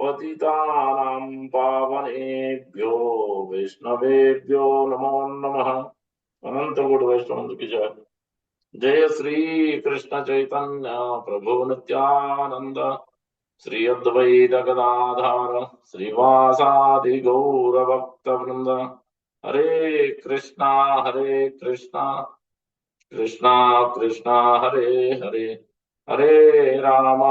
पतितानां पावनेभ्यो वैष्णवेभ्यो नमो नमः। अनंत गुण वैष्णव की जय। जय श्री कृष्ण चैतन्य प्रभु नित्यानंद श्री अद्वैत गदाधर श्रीवासादि गौर भक्त वृंद। हरे कृष्णा कृष्णा कृष्णा हरे हरे, हरे राम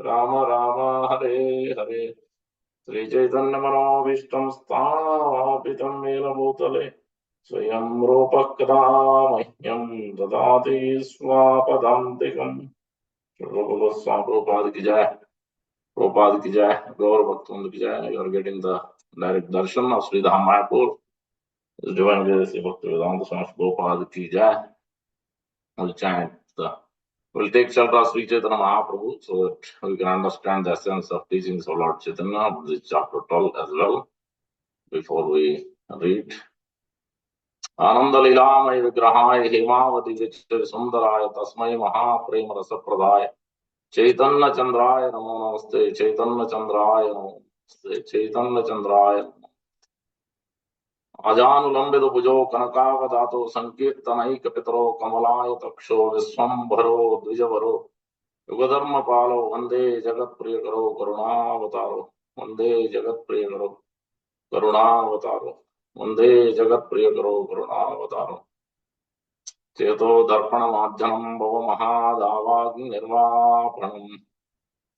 राम राम हरे हरे। श्री चैतन्य मनोभीष्टं स्थापितं येन भूतले स्वयं रूपः कदा मह्यं ददाति स्वापदान्तिकम्। प्रभुपाद की जय, प्रभुपाद की जय, गौर भक्तों की जय। You are getting the direct darshan of Shri Dham Mayapur. Divine Jai Bhakt वेदांत स्वामी प्रभुपाद की जय। We'll chant the, we'll take shelter of Sri Chaitanya Mahaprabhu so that we can understand the essence of teachings of Lord Chaitanya, this chapter 12 as well, before we read. Ananda Lilamay Vigrahaya Hemavati Vichar Sundaraya Tasmai Mahaprema Rasapradaaya Chaitanya Chandraya Namo Namaste Chaitanya Chandraya Namo Namaste Chaitanya Chandraya अजानुलंबित भुजो कनकावदातो संकीर्तनैक पितरो कमलाय तक्षो विश्वंभरो द्विजवरो युगधर्म पालो वंदे जगत प्रिय करो करुणावतारो वंदे जगत प्रिय करो करुणावतारो वंदे जगत प्रिय करो करुणावतारो चेतो दर्पण माध्यमं भव महादावाग्नि निर्वापणम्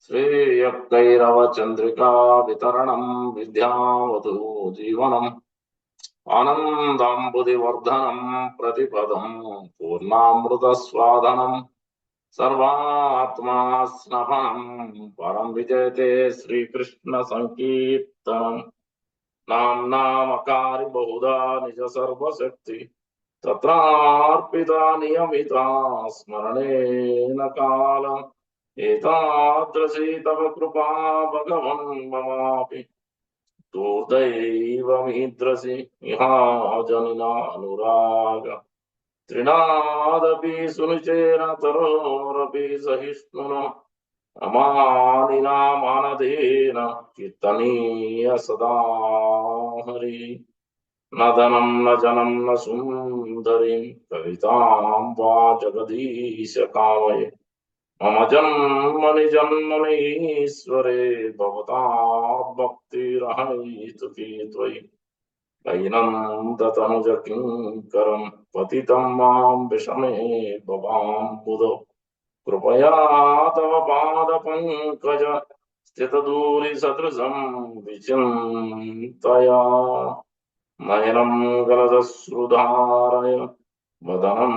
श्रेयक्कैरव चंद्रिका वितरणं विद्यावतु जीवनम् आनन्दाम्बुधिवर्धनम् प्रतिपदम् पूर्णामृतस्वादनम् सर्वात्मा स्नपनम् परम् विजयते श्रीकृष्ण संकीर्तनम् नाम्नामकारि बहुधा निज सर्वशक्ति तत्रार्पिता नियमिता स्मरणेन कालम् एतादृशी तव कृपा भगवन् ममापि दुर्दैवमीदृशि इहाजनिना अनुराग तृणादपि सुनिचेन तरोरपि सहिष्णुना अमानिना मानदेन कीर्तनीय सदा हरि। न धनं न जनं न सुन्दरीं कवितां वा जगदीश कामये मम जन्मनि जन्मनीश्वरे भवतां भक्तिरहैतुकी त्वयि दैनन्दतनुजकिङ्करं पतितं मां विषमे भवाम्बुधौ कृपया तव पादपङ्कज स्थितधूलिसदृशं विचिन्तया नयनं गलदश्रुधारय वदनं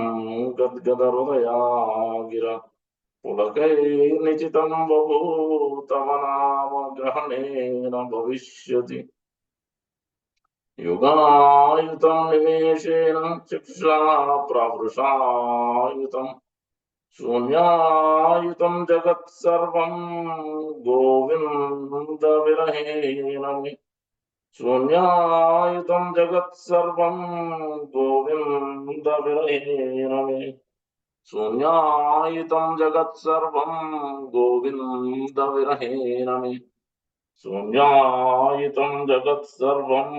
गद्गदहृदया गिरा पुलकैर्निचितं बभूव तव नाम ग्रहणेन भविष्यति युगायुतं निमेषेण चक्षुषा प्रवृषायुतं शून्यायुतं जगत्सर्वं गोविन्दविरहेण मे शून्यायुतं जगत्सर्वं गोविन्दविरहेण मे शून्यायुतं जगत्सर्वं गोविन्दविरहेण मे शून्यायुतं जगत्सर्वं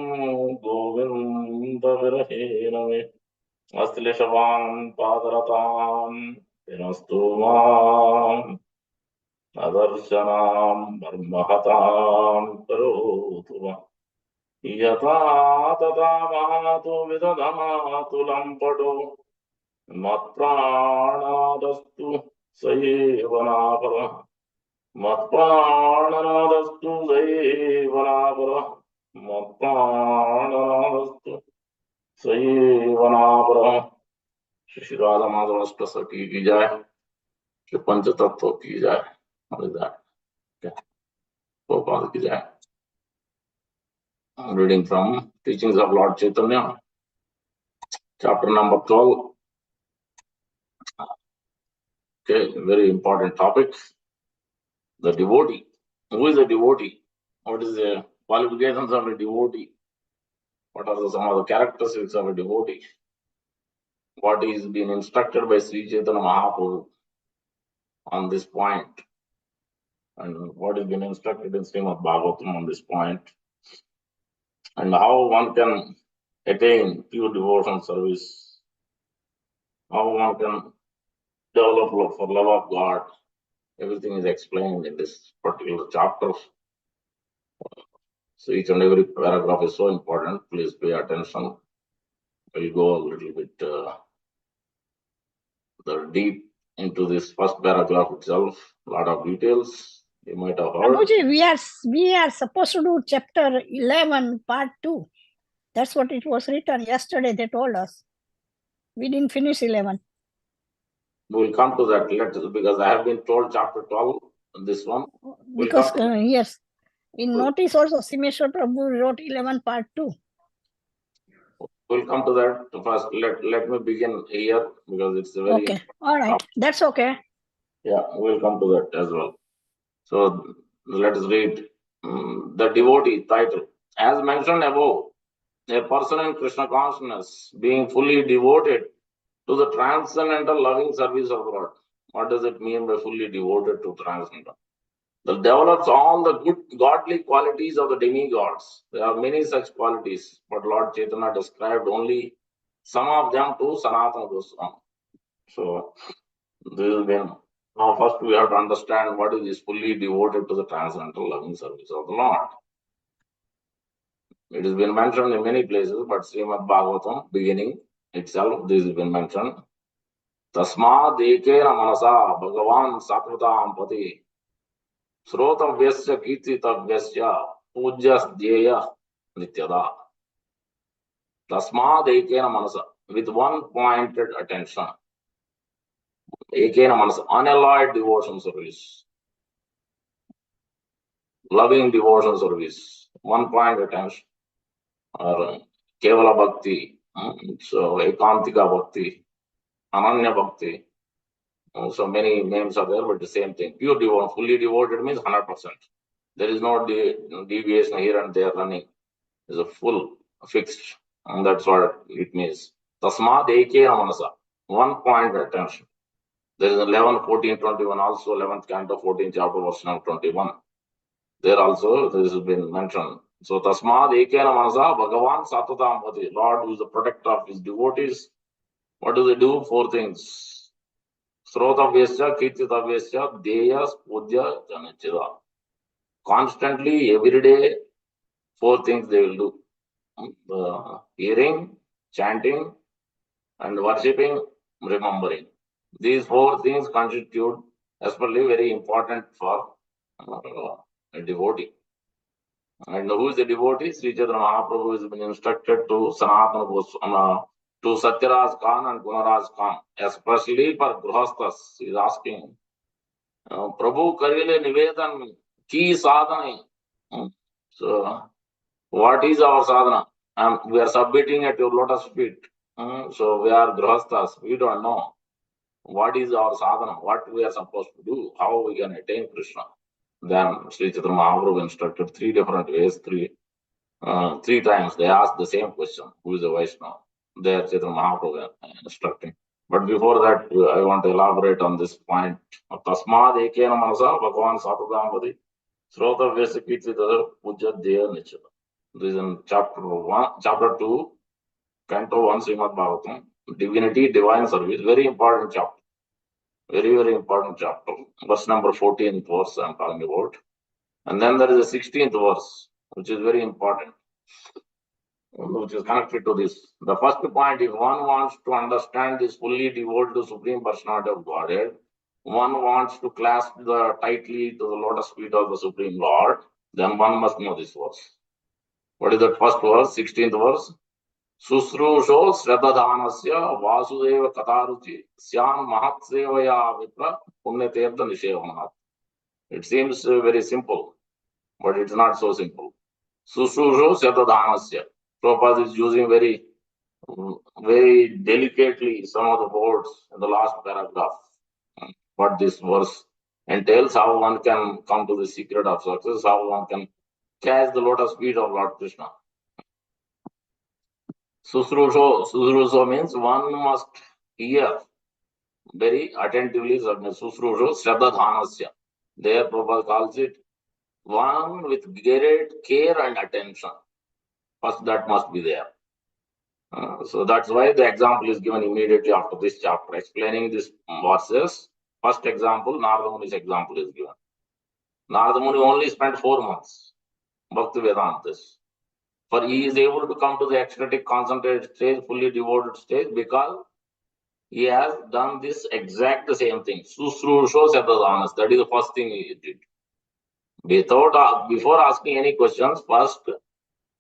गोविन्दविरहेण मे अश्लेषवान् पादरतां विनस्तु माम् अदर्शनां मर्महतां करोतु वा यथा तथा मातु विदधातु लम्पटो मत्प्राणादस्तु सयेवनापरः मत्प्राणनादस्तु सयेवनापरः मत्प्राणनादस्तु सयेवनापरः। श्री राधा माधव अष्टसखी की जाए, श्री पंच तत्व की जाए, गोपाल की जाए। Reading from Teachings of Lord Chaitanya, chapter number 12. Okay, very important topic. The devotee. Who is a devotee? What is the qualifications of a devotee? What are some of the characteristics of a devotee? What is being instructed by Sri Chaitanya Mahaprabhu on this point? and what has been instructed in Srimad Bhagavatam on this point, and how one can attain pure devotion service, how one can develop for love of God. Everything is explained in this particular chapter. So each and every paragraph is so important. Please pay attention. We'll go a little bit deep into this first paragraph itself. A lot of details you might have heard. Prabhuji, we are supposed to do chapter 11, part 2. That's what it was written yesterday. They told us. We didn't finish 11. We'll come to that later because I have been told chapter 12, this one. Because, yes, in notice also, Simeshwar Prabhu wrote 11, part 2. We'll come to that. First, let me begin here because it's a very... Okay, all right. That's okay. Yeah, we'll come to that as well. So let us read the devotee title. As mentioned above, a person in Krishna consciousness being fully devoted to the transcendental loving service of God. What does it mean by fully devoted to transcendental? That develops all the good godly qualities of the demigods. There are many such qualities, but Lord Chaitanya described only some of them to Sanatana Goswami. So this has been... Now first we have to understand what is this fully devoted to the transcendental loving service of the Lord. It has been mentioned in many places, but Srimad Bhagavatam, beginning itself, this has been mentioned. Tasmad ekena manasa Bhagavan Satvatam Pati Srotavyasya Kirtitavyasya Pujas Dhyaya Nityada. Tasmad ekena manasa, with one pointed attention. Ekena manasa, unalloyed devotion service. Loving devotion service. One point attention. Or Kevala Bhakti. So Ekantika Bhakti. Ananya Bhakti. So many names are there, but the same thing. Pure devotion, fully devoted means 100%. There is no deviation here and there running. It's a full fixed, and that's what it means. Tasmad ekena manasa. One point attention. There is 11, 14, 21, also 11th canto, 14th chapter, verse number 21. There also this has been mentioned. So Tasmad ekena manasa Bhagavan Satvatam Pati. Lord who is the protector of his devotees. What do they do? 4 things. Srotavyasya, Kirtitavyasya, Deyas, Pudya, Janachida. Constantly, every day, 4 things they will do. Hearing, chanting, and worshipping, remembering. These 4 things constitute, especially very important for a devotee. And who is the devotee? Sri Chaitanya Mahaprabhu has been instructed to Sanatana Goswami, to Satyaraj Khan and Gunaraj Khan, especially for Grihasthas. He is asking, Prabhu Karile Nivedan Ki Sadhana. So, what is our sadhana? We are submitting at your lotus feet. So, we are Grihasthas. We don't know what is our sadhana, what we are supposed to do, how we can attain Krishna. Then Sri Chaitanya Mahaprabhu instructed 3 different ways, 3 times they asked the same question, who is a Vaishnava? There Chaitanya Mahaprabhu instructing. But before that, I want to elaborate on this point. Tasmad ekena manasa Bhagavan Satvatam Pati Srotavyasya Kirtitaya Puja Dhyaya Nichita. This is in chapter 2, canto 1, Srimad Bhagavatam. Divinity, divine service, very important chapter. Very, very important chapter. Verse number 14th verse I'm talking about. And then there is a 16th verse, which is very important, which is connected to this. The first point, if one wants to understand this fully devoted to Supreme Personality of Godhead, one wants to clasp tightly to the lotus feet of the Supreme Lord, then one must know this verse. What is that first verse? 16th verse. Susrusho Sradadhanasya Vasudeva Kataruchi Syam Mahatsevaya Vipra Punyatirtha Nishevanat. It seems very simple, but it's not so simple. Susrusho Sradadhanasya. Prabhupada is using very, very delicately some of the words in the last paragraph. What this verse entails, how one can come to the secret of success, how one can catch the lotus feet of Lord Krishna. Susrusho means one must hear very attentively. Susrusho Shraddha Dhanasya. There Prabhupada calls it one with great care and attention. First, that must be there. So that's why the example is given immediately after this chapter, explaining this verses. First example, Narada Muni's example is given. Narada Muni only spent 4 months, Bhakti Vedantas. For he is able to come to the ecstatic, concentrated stage, fully devoted stage, because he has done this exact same thing. Sushrusho Sadhadanas. That is the first thing he did. Before asking any questions, first,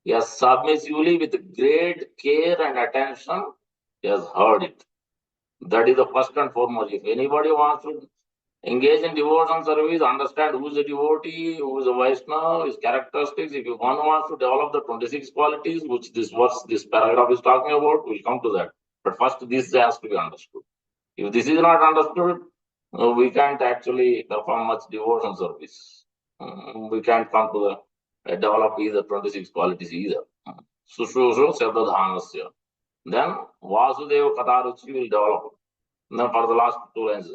he has submissively, with great care and attention, he has heard it. That is the first and foremost. If anybody wants to engage in devotion service, understand who is a devotee, who is a Vaishnava, his characteristics. If one wants to develop the 26 qualities, which this verse, this paragraph is talking about, we'll come to that. But first, this has to be understood. If this is not understood, we can't actually perform much devotion service. We can't come to the develop either 26 qualities either. Sushusho Sabdadhanasya. Then Vasudeva Kataruchi will develop. Then for the last 2 lines,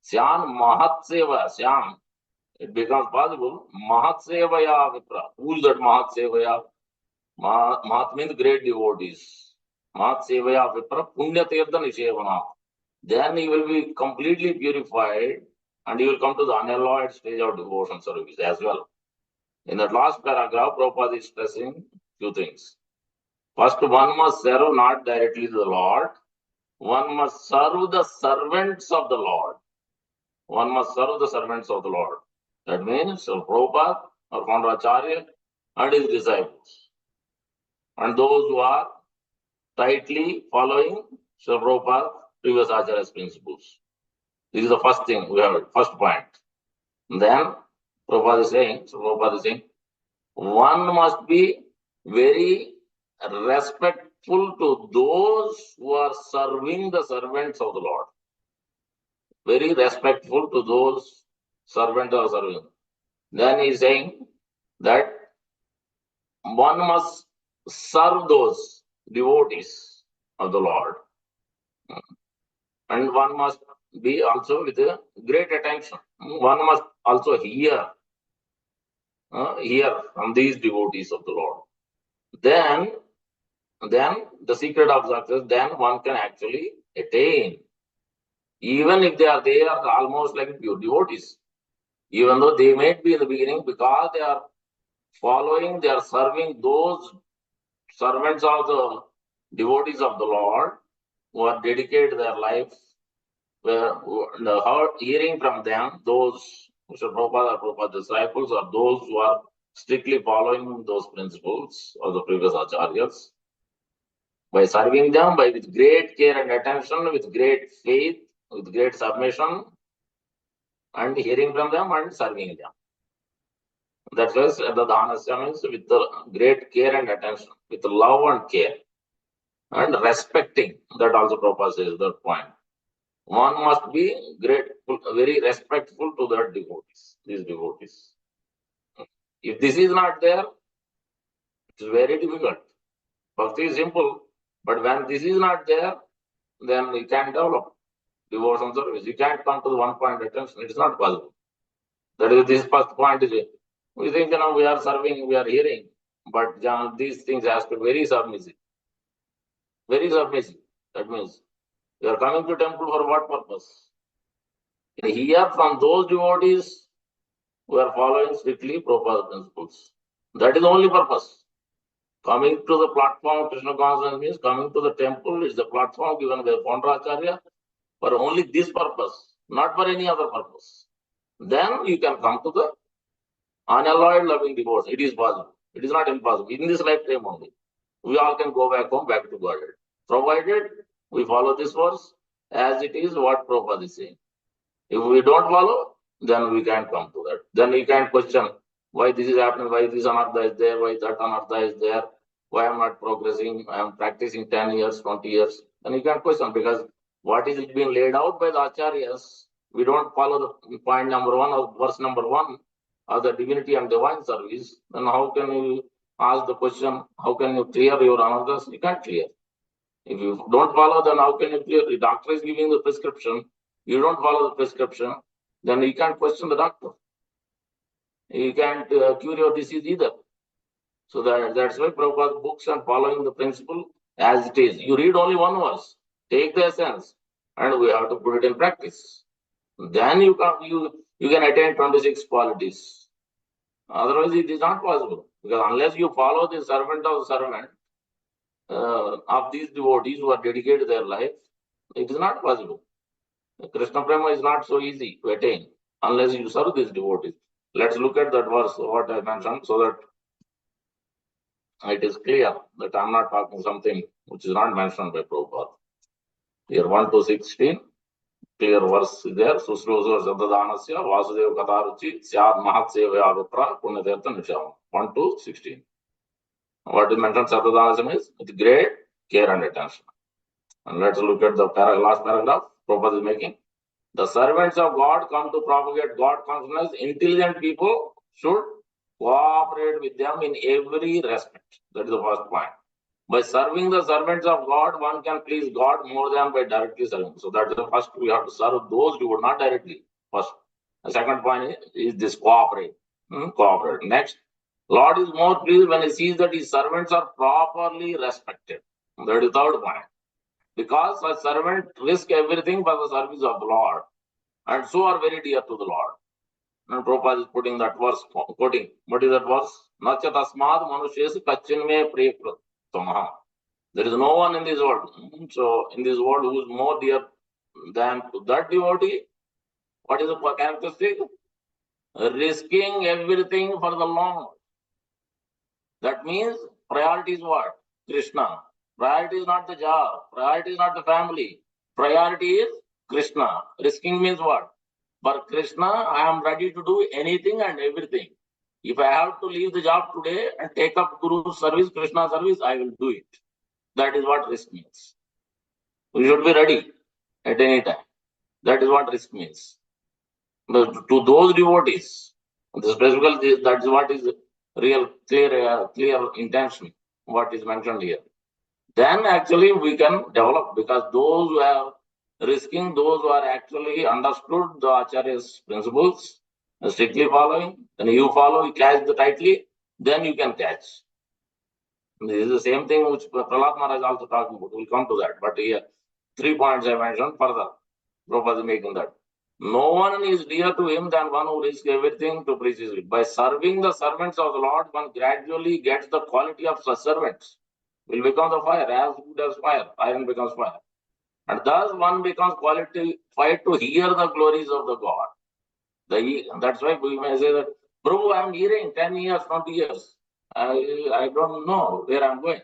Syam Mahatseva, Syam, it becomes possible. Mahatsevaya Vipra. Who is that Mahatsevaya? Mahat means great devotees. Mahatsevaya Vipra Punya Tirtha Nishevana. Then he will be completely purified and he will come to the unalloyed stage of devotion service as well. In that last paragraph, Prabhupada is stressing few things. First, one must serve not directly the Lord. One must serve the servants of the Lord. One must serve the servants of the Lord. That means Prabhupada or Acharya and his disciples. And those who are tightly following Sri Prabhupada previous Acharya's principles. This is the first thing we have, first point. Then Prabhupada is saying, one must be very respectful to those who are serving the servants of the Lord. Very respectful to those servants of serving. Then he is saying that one must serve those devotees of the Lord. And one must be also with a great attention. One must also hear from these devotees of the Lord. Then the secret of success, then one can actually attain. Even if they are almost like pure devotees. Even though they may be in the beginning, because they are following, they are serving those servants of the devotees of the Lord who are dedicated their life, hearing from them, those Prabhupada or Prabhupada disciples, or those who are strictly following those principles of the previous acharyas, by serving them with great care and attention, with great faith, with great submission, and hearing from them and serving them. That's why the dhanasya means with the great care and attention, with love and care, and respecting. That also Prabhupada says that point. One must be grateful, very respectful to their devotees, these devotees. If this is not there, it's very difficult. Bhakti is simple, but when this is not there, then we can't develop devotion service. You can't come to the one point attention. It is not possible. That is, this first point is, we think, we are serving, we are hearing, but these things has to be very submissive. Very submissive. That means you are coming to temple for what purpose? Hear from those devotees who are following strictly Prabhupada principles. That is the only purpose. Coming to the platform of Krishna consciousness means coming to the temple is the platform given by Acharya for only this purpose, not for any other purpose. Then you can come to the unalloyed loving devotion. It is possible. It is not impossible. In this lifetime only. We all can go back home, back to Godhead. Provided we follow this verse as it is what Prabhupada is saying. If we don't follow, then we can't come to that. Then we can't question why this is happening, why this anartha is there, why that anartha is there, why I'm not progressing, I'm practicing 10 years, 20 years. Then you can't question, because what is being laid out by the acharyas, we don't follow the point number 1 of verse number 1 of the divinity and divine service, then how can you ask the question, how can you clear your anarthas? You can't clear. If you don't follow, then how can you clear? The doctor is giving the prescription, you don't follow the prescription, then you can't question the doctor. You can't cure your disease either. So that's why Prabhupada's books and following the principle as it is. You read only one verse, take the essence, and we have to put it in practice. Then you can attain 26 qualities. Otherwise, it is not possible. Because unless you follow the servant of the servant of these devotees who are dedicated their life, it is not possible. Krishna Prema is not so easy to attain unless you serve these devotees. Let's look at that verse, what I mentioned, so that it is clear that I'm not talking something which is not mentioned by Prabhupada. Here 1 to 16, clear verse is there. Susruso Shabdadanasya Vasudev Kataruchi Syad Mahatseva Vipra Punyatirtha Nisham. 1 to 16. What is mentioned Shabdadanasya is with great care and attention. And let's look at the last paragraph Prabhupada is making. The servants of God come to propagate God consciousness. Intelligent people should cooperate with them in every respect. That is the first point. By serving the servants of God, one can please God more than by directly serving. So that is the first, we have to serve those who would not directly. First. The second point is this cooperate. Cooperate. Next, Lord is more pleased when he sees that his servants are properly respected. That is the third point. Because a servant risks everything for the service of the Lord, and so are very dear to the Lord. And Prabhupada is putting that verse, quoting. What is that verse? Nacha tasmad manushyasya kachinme priyakritamaha. There is no one in this world. So in this world who is more dear than that devotee. What is the characteristic? Risking everything for the Lord. That means priority is what? Krishna. Priority is not the job. Priority is not the family. Priority is Krishna. Risking means what? For Krishna, I am ready to do anything and everything. If I have to leave the job today and take up Guru's service, Krishna service, I will do it. That is what risk means. We should be ready at any time. That is what risk means. To those devotees, specifically, that is what is real, clear intention, what is mentioned here. Then actually we can develop, because those who are risking, those who are actually understood the Acharya's principles, strictly following, then you follow, you catch the tightly, then you can catch. This is the same thing which Prahlad Maharaj also talking about. We'll come to that. But here, 3 points I mentioned further. Prabhupada is making that. No one is dear to him than one who risks everything to preach his will. By serving the servants of the Lord, one gradually gets the quality of such servants. Will become the fire, as good as fire. Iron becomes fire. And thus one becomes qualified to hear the glories of the God. That's why we may say that, Prabhu, I am hearing 10 years, 20 years. I don't know where I'm going.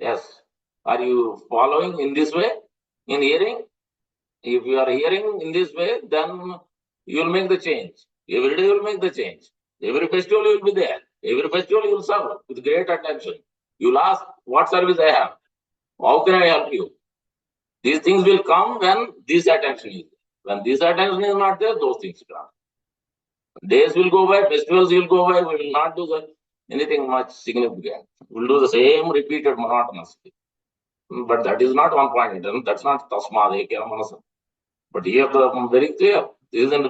Yes. Are you following in this way? In hearing? If you are hearing in this way, then you will make the change. Every day you will make the change. Every festival you will be there. Every festival you will serve with great attention. You will ask, what service I have? How can I help you? These things will come when this attention is there. When this attention is not there, those things come. Days will go by, festivals will go by, we will not do anything much significant. We will do the same repeated monotonously. But that is not one point. That's not tasmad ekena manasa. But here the very clear. This is in the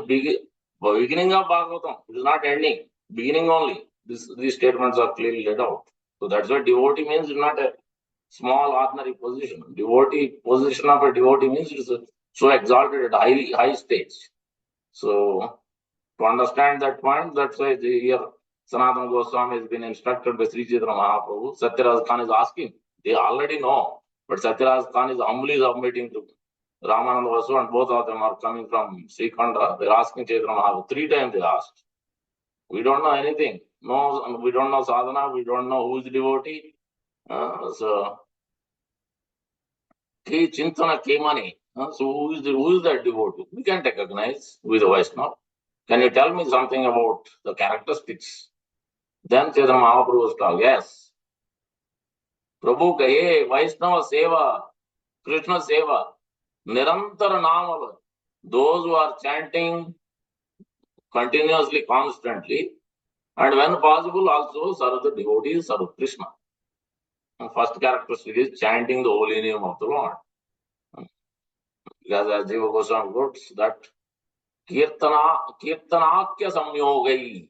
beginning of Bhagavatam. It is not ending. Beginning only. These statements are clearly laid out. So that's why devotee means not a small ordinary position. Position of a devotee means it is so exalted at high stage. So to understand that point, that's why here Sanatana Goswami has been instructed by Sri Chaitanya Mahaprabhu. Satyaraj Khan is asking. They already know, but Satyaraj Khan is humbly submitting to Ramananda Vasu, and both of them are coming from Srikhanda. They're asking Chaitanya Mahaprabhu. 3 times they asked. We don't know anything. No, we don't know sadhana. We don't know who is the devotee. So, Chintana Kemani. So who is that devotee? We can't recognize who is a Vaishnava. Can you tell me something about the characteristics? Then Chaitanya Mahaprabhu was told, yes. Prabhu kahe Vaishnava seva, Krishna seva, Nirantara Namava. Those who are chanting continuously, constantly, and when possible also serve the devotees, serve Krishna. And first characteristic is chanting the holy name of the Lord. Because as Jiva Goswami wrote that Kirtanakya Samyogai.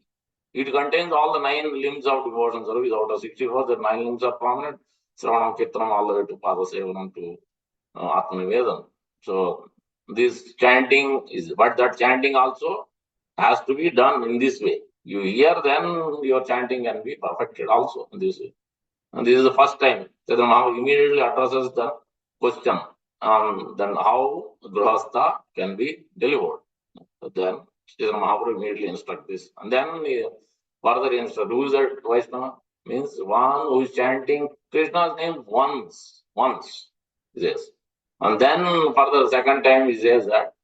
It contains all the 9 limbs of devotion service. Out of 64, the 9 limbs are prominent. Sravanam, Kirtanam, all the way to Pada Sevanam to Atmanivedam. So this chanting is, but that chanting also has to be done in this way. You hear, then your chanting can be perfected also in this way. And this is the first time that Mahaprabhu immediately addresses the question then how Grihastha can be delivered. Then Chaitanya Mahaprabhu immediately instruct this. And then further instruct, who is that Vaishnava? Means one who is chanting Krishna's name once. Yes. And then further second time he says that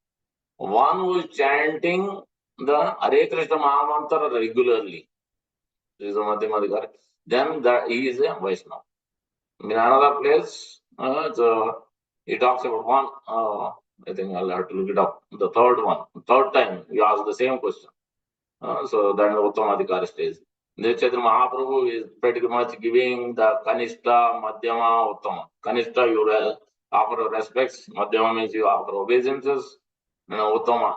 one who is chanting the Hare Krishna Mahamantra regularly, then that he is a Vaishnava. In another place, he talks about one, I think I'll have to look it up. The third time, he asked the same question. So then Uttamadhikari stage. The Chaitanya Mahaprabhu is pretty much giving the Kanishta, Madhyama, Uttama. Kanishta, you offer respects. Madhyama means you offer obeisances. Uttama.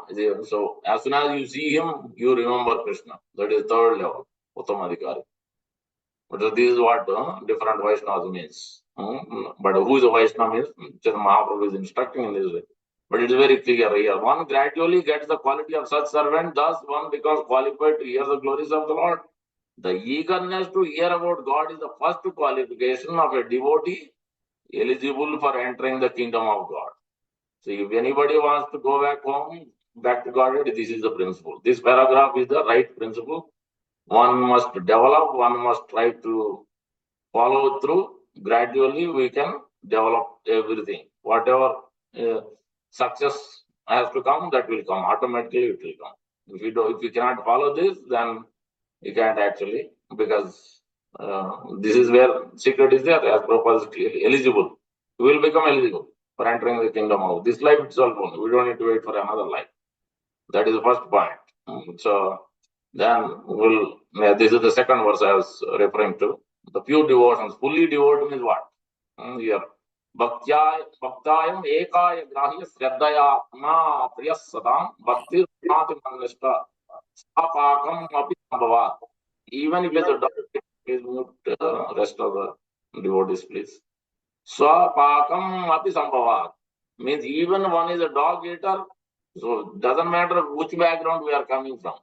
So as soon as you see him, you remember Krishna. That is third level, Uttamadhikari. But this is what different Vaishnavas means. But who is a Vaishnava means Chaitanya Mahaprabhu is instructing in this way. But it is very clear here. One gradually gets the quality of such servant, thus one becomes qualified to hear the glories of the Lord. The eagerness to hear about God is the first qualification of a devotee eligible for entering the kingdom of God. So if anybody wants to go back home, back to Godhead, this is the principle. This paragraph is the right principle. One must develop, one must try to follow through. Gradually, we can develop everything. Whatever success has to come, that will come. Automatically, it will come. If you cannot follow this, then you can't actually, because this is where secret is there. As Prabhupada is eligible, you will become eligible for entering the kingdom of this life itself only. We don't need to wait for another life. That is the first point. So then this is the second verse I was referring to. The pure devotions, fully devoted means what? Here. Bhaktayam ekaya grahya sraddhaya ma priyas sadam bhaktir mati manishta sapakam api sambhavat. Even if it's a dog, please mute rest of the devotees, please. Swapakam api sambhavat means even one is a dog eater, so it doesn't matter which background we are coming from.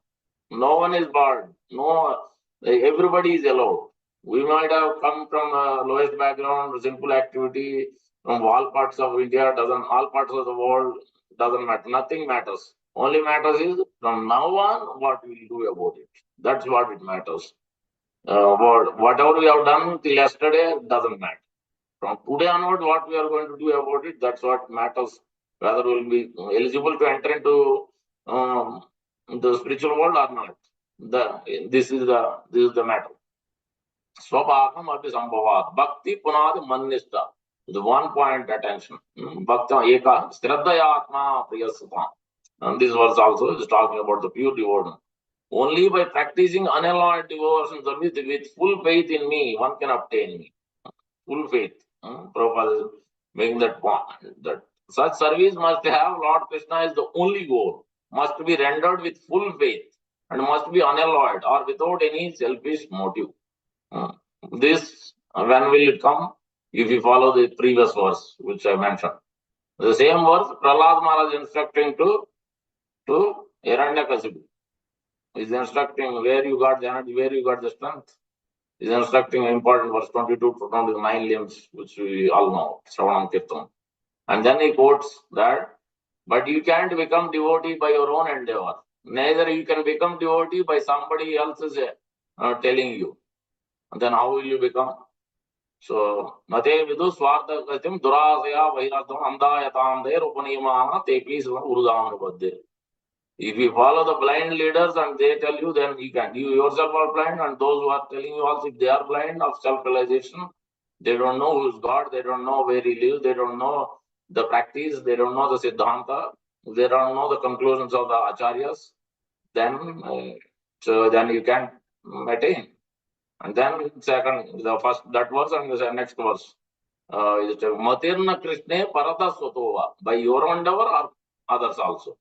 No one is barred. No, everybody is allowed. We might have come from lowest background, simple activity from all parts of India, all parts of the world, doesn't matter. Nothing matters. Only matters is from now on what we will do about it. That's what it matters. Whatever we have done till yesterday doesn't matter. From today onward, what we are going to do about it, that's what matters. Whether we will be eligible to enter into the spiritual world or not. This is the matter. Swabhakam api sambhavat. Bhakti punad mannishta. The 1 point attention. Bhakta eka sthradayatma priyasata. And this verse also is talking about the pure devotion. Only by practicing unalloyed devotion service with full faith in me, one can obtain me. Full faith. Prabhupada is making that point. That such service must have Lord Krishna is the only goal. Must be rendered with full faith and must be unalloyed or without any selfish motive. This, when will it come? If you follow the previous verse, which I mentioned. The same verse, Prahlad Maharaj instructing to Hiranyakasipu. He's instructing where you got the energy, where you got the strength. He's instructing important verse 22 to 29 limbs, which we all know, Shravanam Kirtan. And then he quotes that, but you can't become devotee by your own endeavor. Neither you can become devotee by somebody else's telling you. And then how will you become? So, Mate Vidu Swartha Katim Durasaya Vairatam Andayatam Der Upanimana Tepis Urudam Badde. If you follow the blind leaders and they tell you, then you can. You yourself are blind, and those who are telling you also, if they are blind of self-realization, they don't know who is God, they don't know where he lives, they don't know the practice, they don't know the Siddhanta, they don't know the conclusions of the Acharyas, then you can attain. And then the first, that verse and the next verse. Matirna Krishna Parata Sotova, by your endeavor or others also.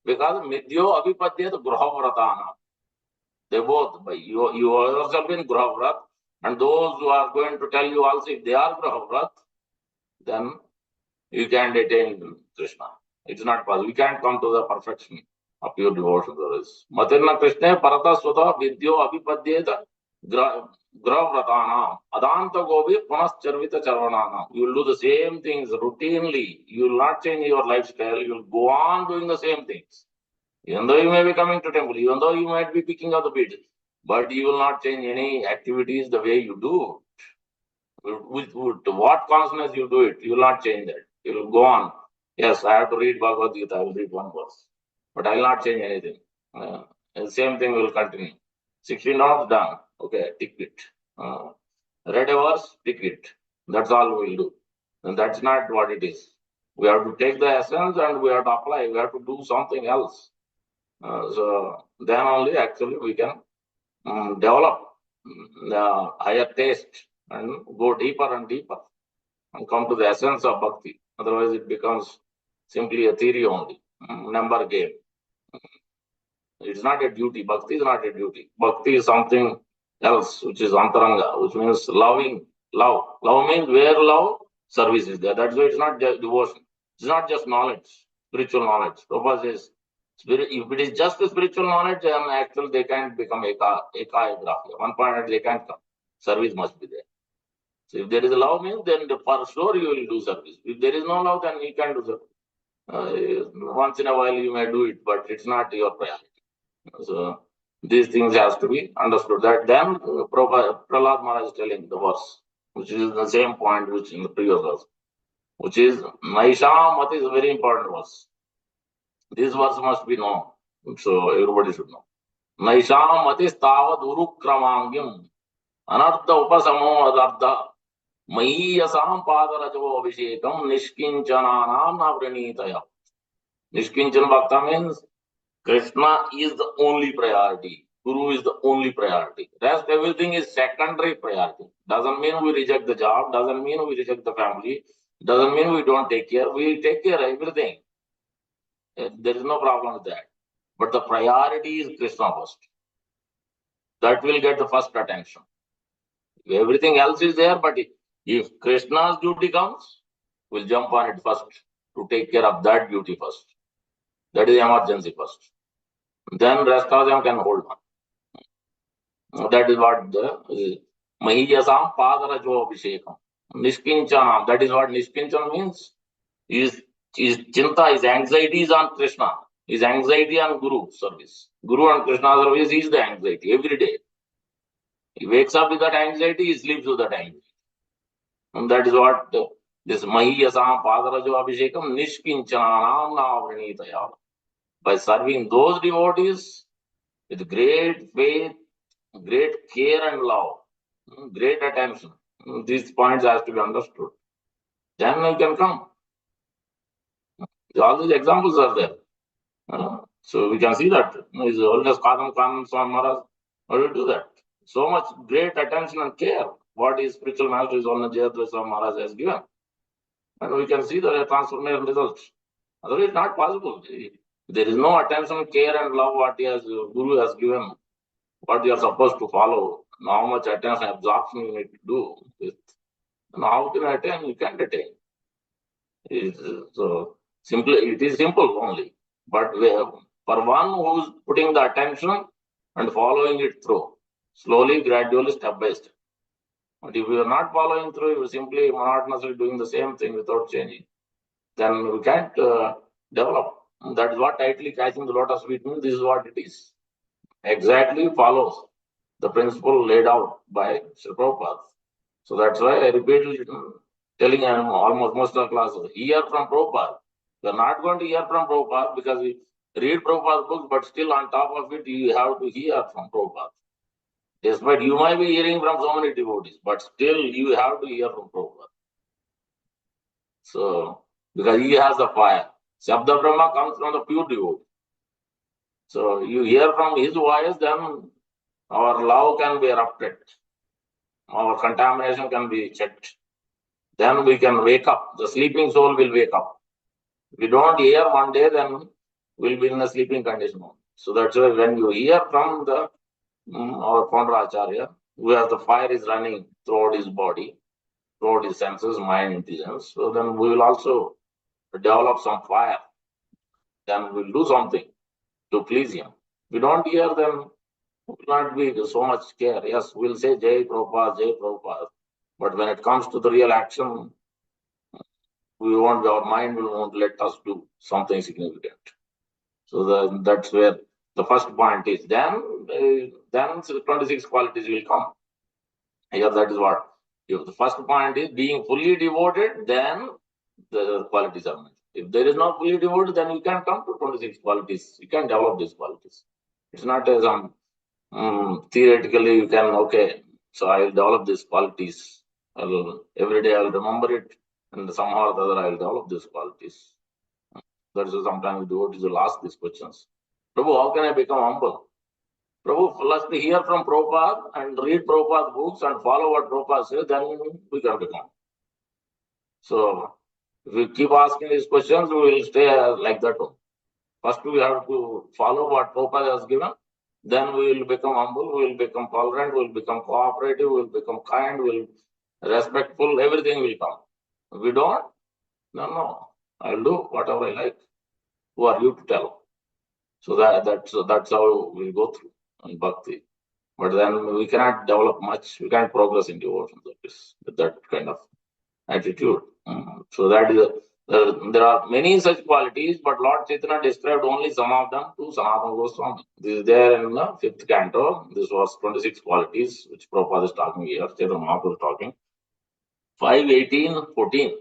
Because Midyo Avipadyat Gruha Vratana. They both. But you yourself in Grahavrat, and those who are going to tell you also, if they are Grahavrat, then you can't attain Krishna. It's not possible. You can't come to the perfection of pure devotion. There is Matirna Krishna Parata Swata Vidyo Abhipadyeta Grahavratanam Adanta Govi Punas Charvita Charvananam. You will do the same things routinely. You will not change your lifestyle. You will go on doing the same things. Even though you may be coming to temple, even though you might be picking up the beads, but you will not change any activities the way you do. With what consciousness you do it, you will not change that. You will go on. Yes, I have to read Bhagavad Gita, I will read one verse. But I will not change anything. The same thing will continue. 16 hours done. Okay, tick it. Read a verse, tick it. That's all we will do. And that's not what it is. We have to take the essence and we have to apply. We have to do something else. So then only actually we can develop the higher taste and go deeper and deeper and come to the essence of bhakti. Otherwise, it becomes simply a theory only, number game. It's not a duty. Bhakti is not a duty. Bhakti is something else, which is antaranga, which means loving. Love. Love means where love, service is there. That's why it's not just devotion. It's not just knowledge, spiritual knowledge. Prabhupada says, if it is just the spiritual knowledge, then actually they can't become eka-grahya. One point they can't come. Service must be there. So if there is a love means, then for sure you will do service. If there is no love, then you can't do service. Once in a while you may do it, but it's not your priority. So these things has to be understood. That then Prahlad Maharaj is telling the verse, which is the same point which in the previous verse, which is Naisham Mati is a very important verse. This verse must be known, so everybody should know. Naisham Mati Stavad Urukramangim Anartha Upasamo Adartha Mahiyasam Padarajo Abhishekam Nishkinchananam Navranitaya. Nishkinchan Bhakta means Krishna is the only priority. Guru is the only priority. Rest everything is secondary priority. Doesn't mean we reject the job. Doesn't mean we reject the family. Doesn't mean we don't take care. We take care of everything. There is no problem with that. But the priority is Krishna first. That will get the first attention. Everything else is there, but if Krishna's duty comes, we'll jump on it first to take care of that duty first. That is emergency first. Then rest of them can hold on. That is what the Mahiyasam Padarajo Abhishekam. Nishkinchanam. That is what Nishkinchan means. His chinta, his anxiety is on Krishna. His anxiety on Guru service. Guru and Krishna service is the anxiety every day. He wakes up with that anxiety, he sleeps with that anxiety. And that is what this Mahiyasam Padarajo Abhishekam Nishkinchanam Navranitaya. By serving those devotees with great faith, great care and love, great attention. These points have to be understood. Then you can come. All these examples are there. So we can see that. His Holiness Kadam Khan Swami Maharaj, how do you do that? So much great attention and care. What his spiritual master, His Holiness Jayadvaita Swami Maharaj has given. And we can see the transformation results. Otherwise, it's not possible. There is no attention, care, and love what Guru has given, what you are supposed to follow, how much attention, absorption you need to do. And how can you attain? You can't attain. So simply, it is simple only. But for one who is putting the attention and following it through, slowly, gradually, step by step. But if you are not following through, you are simply monotonously doing the same thing without changing, then we can't develop. That is what tightly catching the lotus feet means. This is what it is. Exactly follows the principle laid out by Sri Prabhupada. So that's why I repeatedly telling almost most of the classes, hear from Prabhupada. You are not going to hear from Prabhupada because you read Prabhupada's books, but still on top of it, you have to hear from Prabhupada. Despite you might be hearing from so many devotees, but still you have to hear from Prabhupada. So, because he has the fire. Shabda Brahma comes from the pure devotee. So you hear from his voice, then our love can be erupted. Our contamination can be checked. Then we can wake up. The sleeping soul will wake up. If we don't hear one day, then we'll be in a sleeping condition. So that's why when you hear from the our founder Acharya, where the fire is running throughout his body, throughout his senses, mind, intelligence. So then we will also develop some fire. Then we'll do something to please him. We don't hear them, will not be so much care. Yes, we'll say Jai Prabhupada, Jai Prabhupada. But when it comes to the real action, our mind won't let us do something significant. So that's where the first point is. Then 26 qualities will come. Here, that is what. If the first point is being fully devoted, then the qualities are mentioned. If there is not fully devoted, then you can come to 26 qualities. You can develop these qualities. It's not as theoretically you can, okay, so I will develop these qualities. Every day I will remember it, and somehow or the other I will develop these qualities. That is sometimes devotees will ask these questions. Prabhu, how can I become humble? Prabhu, let's hear from Prabhupada and read Prabhupada's books and follow what Prabhupada says, then we can become. So if we keep asking these questions, we will stay like that. First, we have to follow what Prabhupada has given. Then we will become humble, we will become tolerant, we will become cooperative, we will become kind, we will respectful, everything will come. If we don't, no, I'll do whatever I like. Who are you to tell? So that's how we'll go through in bhakti. But then we cannot develop much, we can't progress in devotion with that kind of attitude. So that is there are many such qualities, but Lord Chaitanya described only some of them to Sanatana Goswami. This is there in the 5th canto. This was 26 qualities, which Prabhupada is talking here. Chaitanya Mahaprabhu is talking. 5:18:14.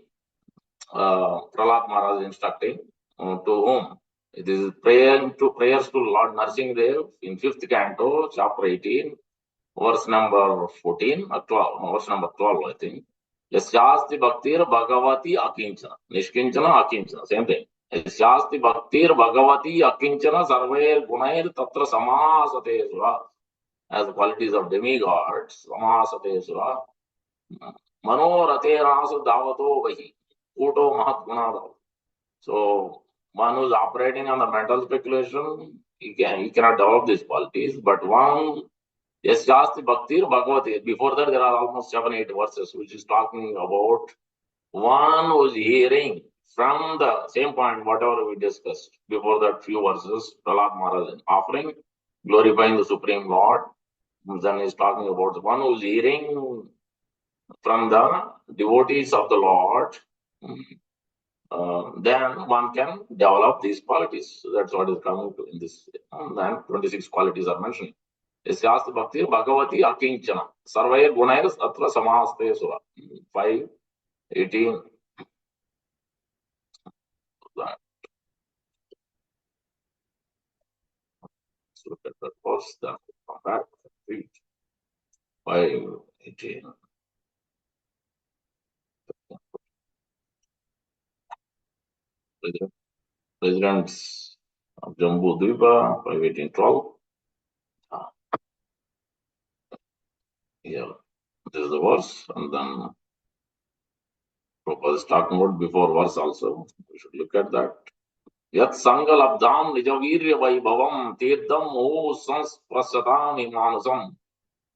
Prahlad Maharaj is instructing to whom? It is prayers to Lord Nrsimhadev in 5th canto, chapter 18, verse number 14 or 12, verse number 12, I think. Yasyasti bhaktir bhagavati akinchana. Nishkinchana akinchana. Same thing. Yasyasti bhaktir bhagavati akinchana sarvair gunair tatra samasate sura. As the qualities of demigods, samasate sura. Manoraterasa davato vahi. Uto mahat gunadav. So one who is operating on the mental speculation, he cannot develop these qualities, but one Yes, Shasti Bhaktir Bhagavati. Before that, there are almost 7-8 verses which is talking about one who is hearing from the same point, whatever we discussed before that few verses, Prahlad Maharaj offering, glorifying the Supreme Lord. Then he's talking about the one who is hearing from the devotees of the Lord. Then one can develop these qualities. So that's what is coming to in this. Then 26 qualities are mentioned. Yasyasti bhakti bhagavati akinchana. Sarvair gunair atra samaste sura. 5:18. Let's look at that first, then come back. 5:18. Presidents of Jambu Dwipa, 5:18:12. Here, this is the verse, and then Prabhupada is talking about before verse also. We should look at that. Yat sangalabdam nijavirya vaibhavam tirtham mo sansprasyatam imanasam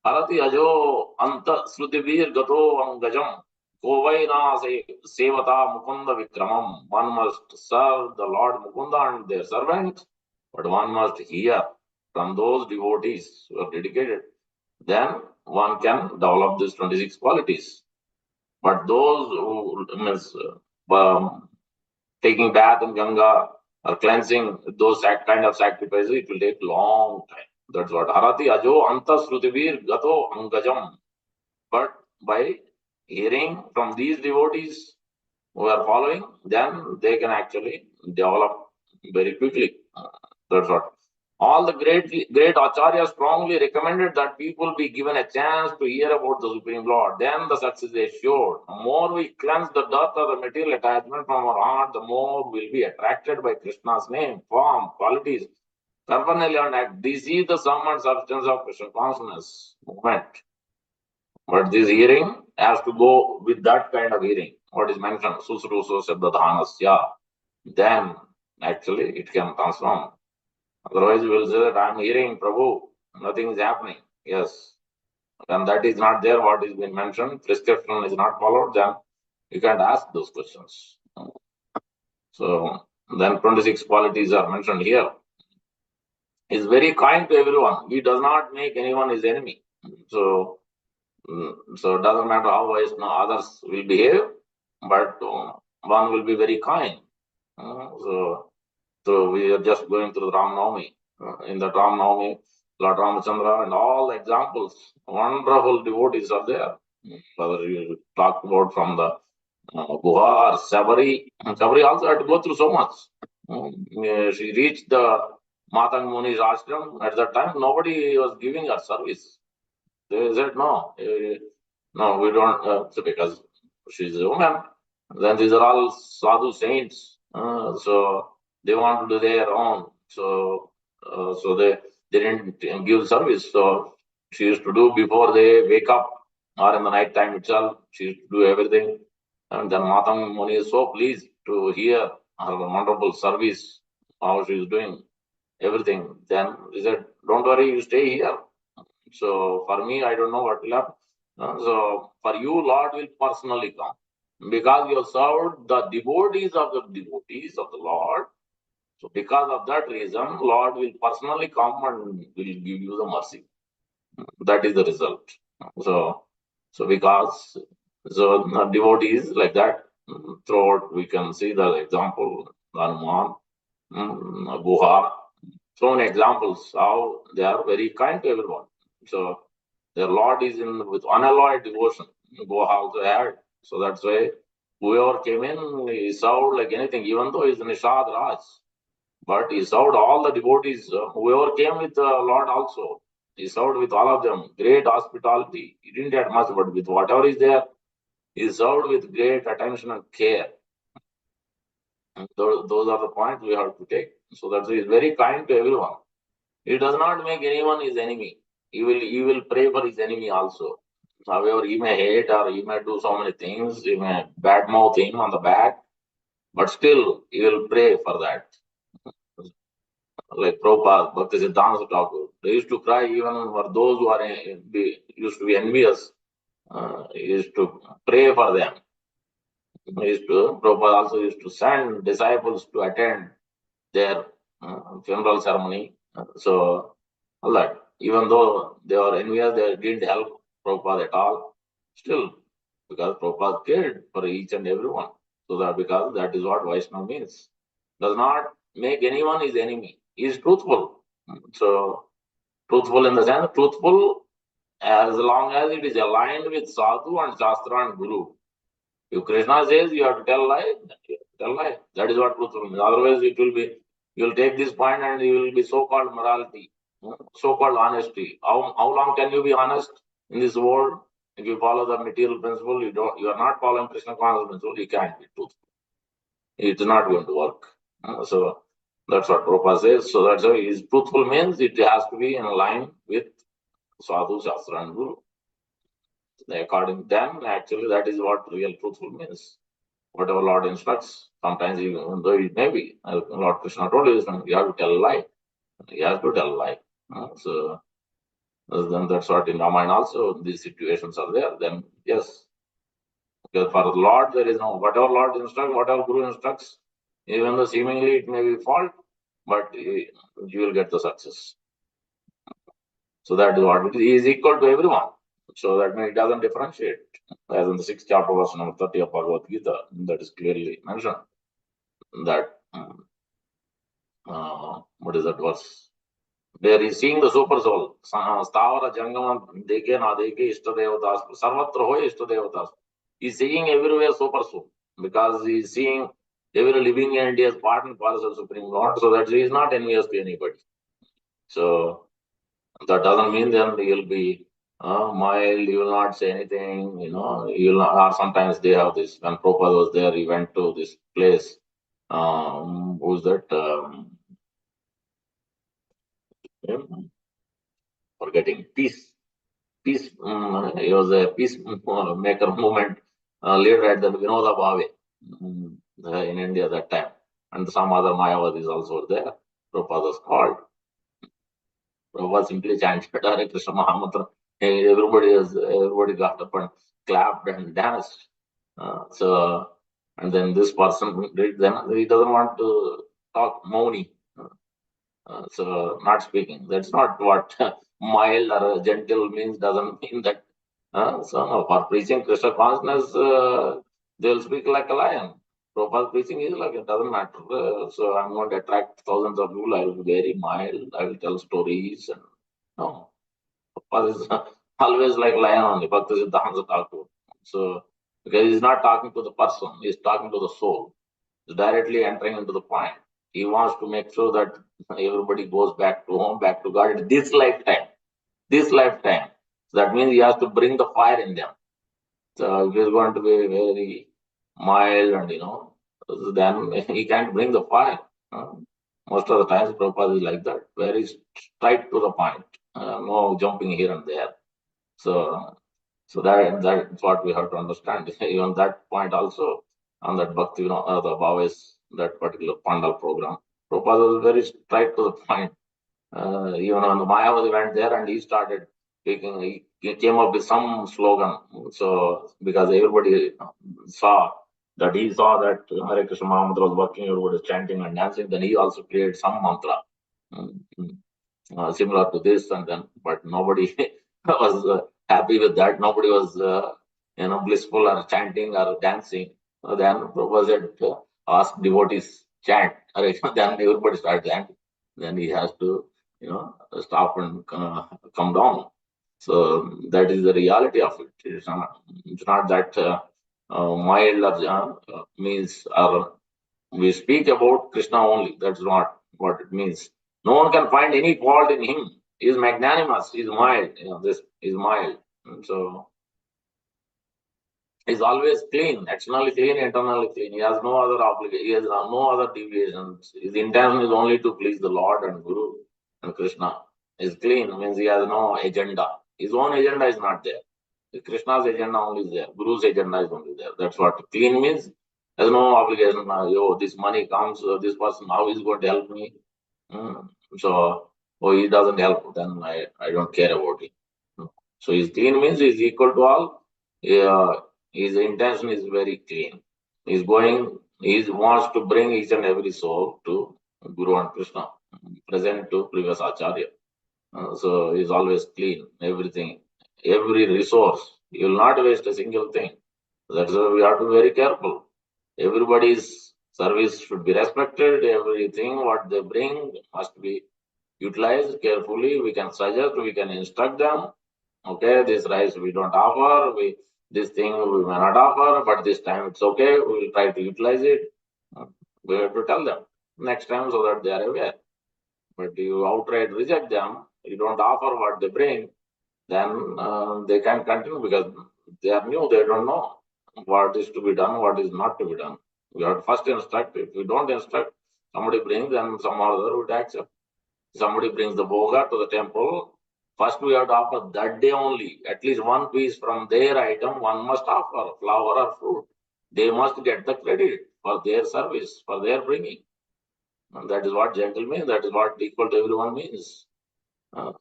harati ajo anta srutivir gato angajam kovaina sevata mukunda vikramam. One must serve the Lord Mukunda and their servant, but one must hear from those devotees who are dedicated. Then one can develop these 26 qualities. But those who means taking bath in Ganga or cleansing those kind of sacrifices, it will take long time. That's what Harati Ajo Anta Srutivir Gato Angajam. But by hearing from these devotees who are following, then they can actually develop very quickly. That's what. All the great acharyas strongly recommended that people be given a chance to hear about the Supreme Lord. Then the success is assured. The more we cleanse the dirt of the material attachment from our heart, the more we'll be attracted by Krishna's name, form, qualities, paraphernalia, and act. This is the sum and substance of Krishna consciousness movement. But this hearing has to go with that kind of hearing. What is mentioned, Susruso Sabdadhanasya. Then actually it can transform. Otherwise, we will say that I am hearing Prabhu, nothing is happening. Yes. When that is not there, what is been mentioned, prescription is not followed, then you can't ask those questions. So then 26 qualities are mentioned here. He is very kind to everyone. He does not make anyone his enemy. So, so it doesn't matter how others will behave, but one will be very kind. So we are just going through the Ram Navami. In the Ram Navami, Lord Ramachandra and all the examples, wonderful devotees are there. Whether you talk about from the Guha or Sabari, Sabari also had to go through so much. She reached the Matang Muni's ashram. At that time, nobody was giving her service. They said, no, no, we don't, so because she's a woman. Then these are all sadhu saints. So they want to do their own. So they didn't give service. So she used to do before they wake up or in the night time itself. She used to do everything. And then Matang Muni is so pleased to hear her wonderful service, how she is doing everything. Then he said, don't worry, you stay here. So for me, I don't know what will happen. So for you, Lord will personally come. Because you have served the devotees of the Lord. So because of that reason, Lord will personally come and will give you the mercy. That is the result. So because devotees like that, throughout we can see the example, Hanuman, Guha, so many examples how they are very kind to everyone. So their Lord is in with unalloyed devotion. Guha also had. So that's why whoever came in, he served like anything, even though he's Nishad Raj. But he served all the devotees, whoever came with the Lord also. He served with all of them. Great hospitality. He didn't have much, but with whatever is there, he served with great attention and care. And those are the points we have to take. So that's why he is very kind to everyone. He does not make anyone his enemy. He will pray for his enemy also. However, he may hate or he may do so many things, he may badmouth him on the back, but still he will pray for that. Like Prabhupada, Bhakti Siddhanta Thakur, they used to cry even for those who used to be envious. He used to pray for them. Prabhupada also used to send disciples to attend their funeral ceremony. So, all that. Even though they were envious, they didn't help Prabhupada at all. Still, because Prabhupada cared for each and everyone. So that because that is what Vaishnava means. Does not make anyone his enemy. He is truthful. So, truthful in the sense, truthful as long as it is aligned with sadhu and shastra and guru. If Krishna says you have to tell lie, tell lie. That is what truthful means. Otherwise, it will be, you will take this point and you will be so-called morality, so-called honesty. How long can you be honest in this world? If you follow the material principle, you are not following Krishna conscious principle, you can't be truthful. It's not going to work. So that's what Prabhupada says. So that's why his truthful means it has to be in line with sadhu, shastra, and guru. According to them, actually, that is what real truthful means. Whatever Lord instructs, sometimes even though it may be, Lord Krishna told you have to tell a lie. You have to tell a lie. So then that's what in Ramayana also, these situations are there. Then yes, because for the Lord, there is no, whatever Lord instructs, whatever Guru instructs, even though seemingly it may be fault, but you will get the success. So that is what it is. He is equal to everyone. So that means it doesn't differentiate. As in the 6th chapter, verse number 30 of Bhagavad Gita, that is clearly mentioned. That, what is that verse? There is seeing the super soul. Stavara Jangama Deke Na Deke Ishtadevatas. Sarvatra Hoy Ishtadevatas. He is seeing everywhere super soul. Because he is seeing every living entity as part and parcel of Supreme Lord. So that he is not envious to anybody. So that doesn't mean then he will be mild, he will not say anything, he will not, or sometimes they have this. When Prabhupada was there, he went to this place. Who's that? Forgetting peace. He was a peace maker movement leader at the Vinoda Bhave in India that time. And some other Mayavadis also were there. Prabhupada was called. Prabhupada simply chanted Hare Krishna Mahamantra. Everybody got up and clapped and danced. And then this person did, then he doesn't want to talk Mauni. So not speaking. That's not what mild or gentle means. Doesn't mean that. So no, for preaching Krishna consciousness, they'll speak like a lion. Prabhupada preaching is like it doesn't matter. So I'm going to attract thousands of people. I will be very mild. I will tell stories. And no, Prabhupada is always like lion only. Bhakti Siddhanta Thakur. So because he's not talking to the person, he's talking to the soul. He's directly entering into the point. He wants to make sure that everybody goes back to home, back to God this lifetime. This lifetime. So that means he has to bring the fire in them. So if he's going to be very mild and then he can't bring the fire. Most of the times Prabhupada is like that, very straight to the point. No jumping here and there. So that's what we have to understand. Even that point also on that Bhakti, the Bhaves, that particular Pandal program, Prabhupada was very straight to the point. Even when the Mayavadi went there and he started speaking, he came up with some slogan. So because everybody saw that Hare Krishna Mahamantra was working, everybody was chanting and dancing, then he also created some mantra. Similar to this, and then but nobody was happy with that. Nobody was blissful or chanting or dancing. Then Prabhupada said, ask devotees chant. Then everybody started chanting. Then he has to stop and come down. So that is the reality of it. It's not that mild or means, or we speak about Krishna only. That's not what it means. No one can find any fault in him. He is magnanimous. He is mild. This is mild. And so he's always clean, externally clean, internally clean. He has no other obligation. He has no other deviations. His intention is only to please the Lord and Guru and Krishna. He's clean means he has no agenda. His own agenda is not there. Krishna's agenda only is there. Guru's agenda is only there. That's what clean means. There's no obligation. This money comes, this person, how is going to help me? So, he doesn't help, then I don't care about it. So his clean means he's equal to all. His intention is very clean. He wants to bring each and every soul to Guru and Krishna, present to previous Acharya. So he's always clean, everything, every resource. He will not waste a single thing. That's why we have to be very careful. Everybody's service should be respected. Everything what they bring must be utilized carefully. We can suggest, we can instruct them. Okay, this rice we don't offer. This thing we may not offer, but this time it's okay. We will try to utilize it. We have to tell them next time so that they are aware. But you outright reject them, you don't offer what they bring, then they can continue because they are new, they don't know what is to be done, what is not to be done. We have to first instruct. If we don't instruct, somebody brings, then some other would accept. Somebody brings the bhoga to the temple. First, we have to offer that day only. At least one piece from their item, one must offer, flower or fruit. They must get the credit for their service, for their bringing. And that is what gentle means. That is what equal to everyone means.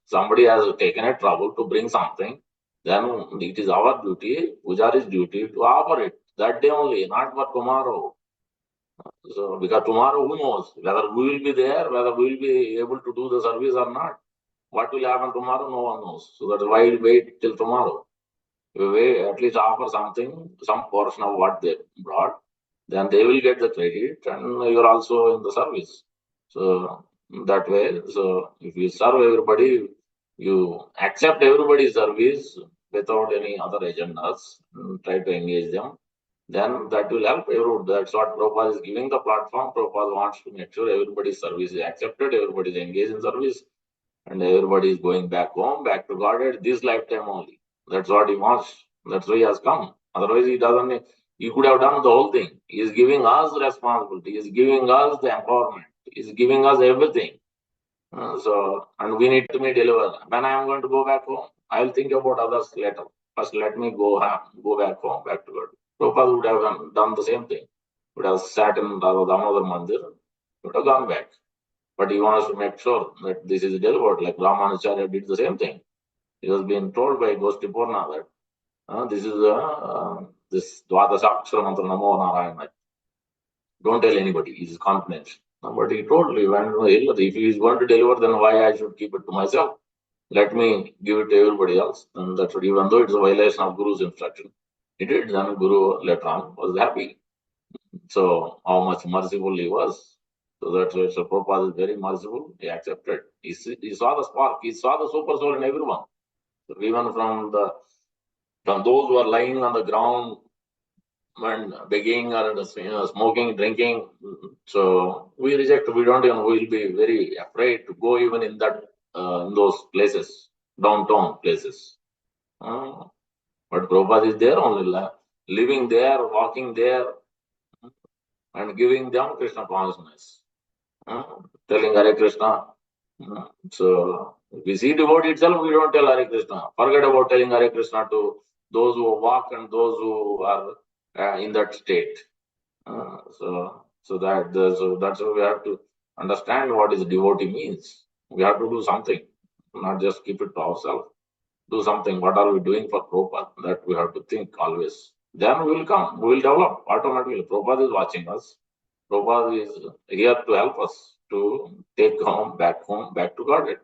Somebody has taken a trouble to bring something, then it is our duty, Pujari's duty, to offer it that day only, not for tomorrow. So, because tomorrow, who knows whether we will be there, whether we will be able to do the service or not. What will happen tomorrow, no one knows. So that's why we wait till tomorrow. We at least offer something, some portion of what they brought, then they will get the credit, and you're also in the service. So that way, so if you serve everybody, you accept everybody's service without any other agendas, try to engage them, then that will help everyone. That's what Prabhupada is giving the platform. Prabhupada wants to make sure everybody's service is accepted, everybody is engaged in service, and everybody is going back home, back to Godhead this lifetime only. That's what he wants. That's why he has come. Otherwise, he doesn't. He could have done the whole thing. He is giving us responsibility. He is giving us the empowerment. He is giving us everything. And we need to be delivered. When I am going to go back home, I will think about others later. First, let me go back home, back to God. Prabhupada would have done the same thing. Would have sat in Damodar Mandir, would have gone back. but he wants to make sure that this is delivered. Like Ramanacharya did the same thing. He was being told by Goshtipurna that this is this Dwadasakshara mantra Namo Narayana. Don't tell anybody. It is confidential. But he told me, if he is going to deliver, then why I should keep it to myself? Let me give it to everybody else. And that's what, even though it's a violation of Guru's instruction, he did. Then Guru later on was happy. So how much merciful he was. So that's why Prabhupada is very merciful. He accepted. He saw the spark. He saw the super soul in everyone. So even from those who are lying on the ground and begging or smoking, drinking. So we reject. We don't even. We'll be very afraid to go even in those places, downtown places. But Prabhupada is there only, living there, walking there, and giving them Krishna consciousness, telling Hare Krishna. So we see devotee itself, we don't tell Hare Krishna. Forget about telling Hare Krishna to those who walk and those who are in that state. So that's why we have to understand what is devotee means. We have to do something, not just keep it to ourselves. Do something. What are we doing for Prabhupada? That we have to think always. Then we will come. We will develop automatically. Prabhupada is watching us. Prabhupada is here to help us to take back to Godhead.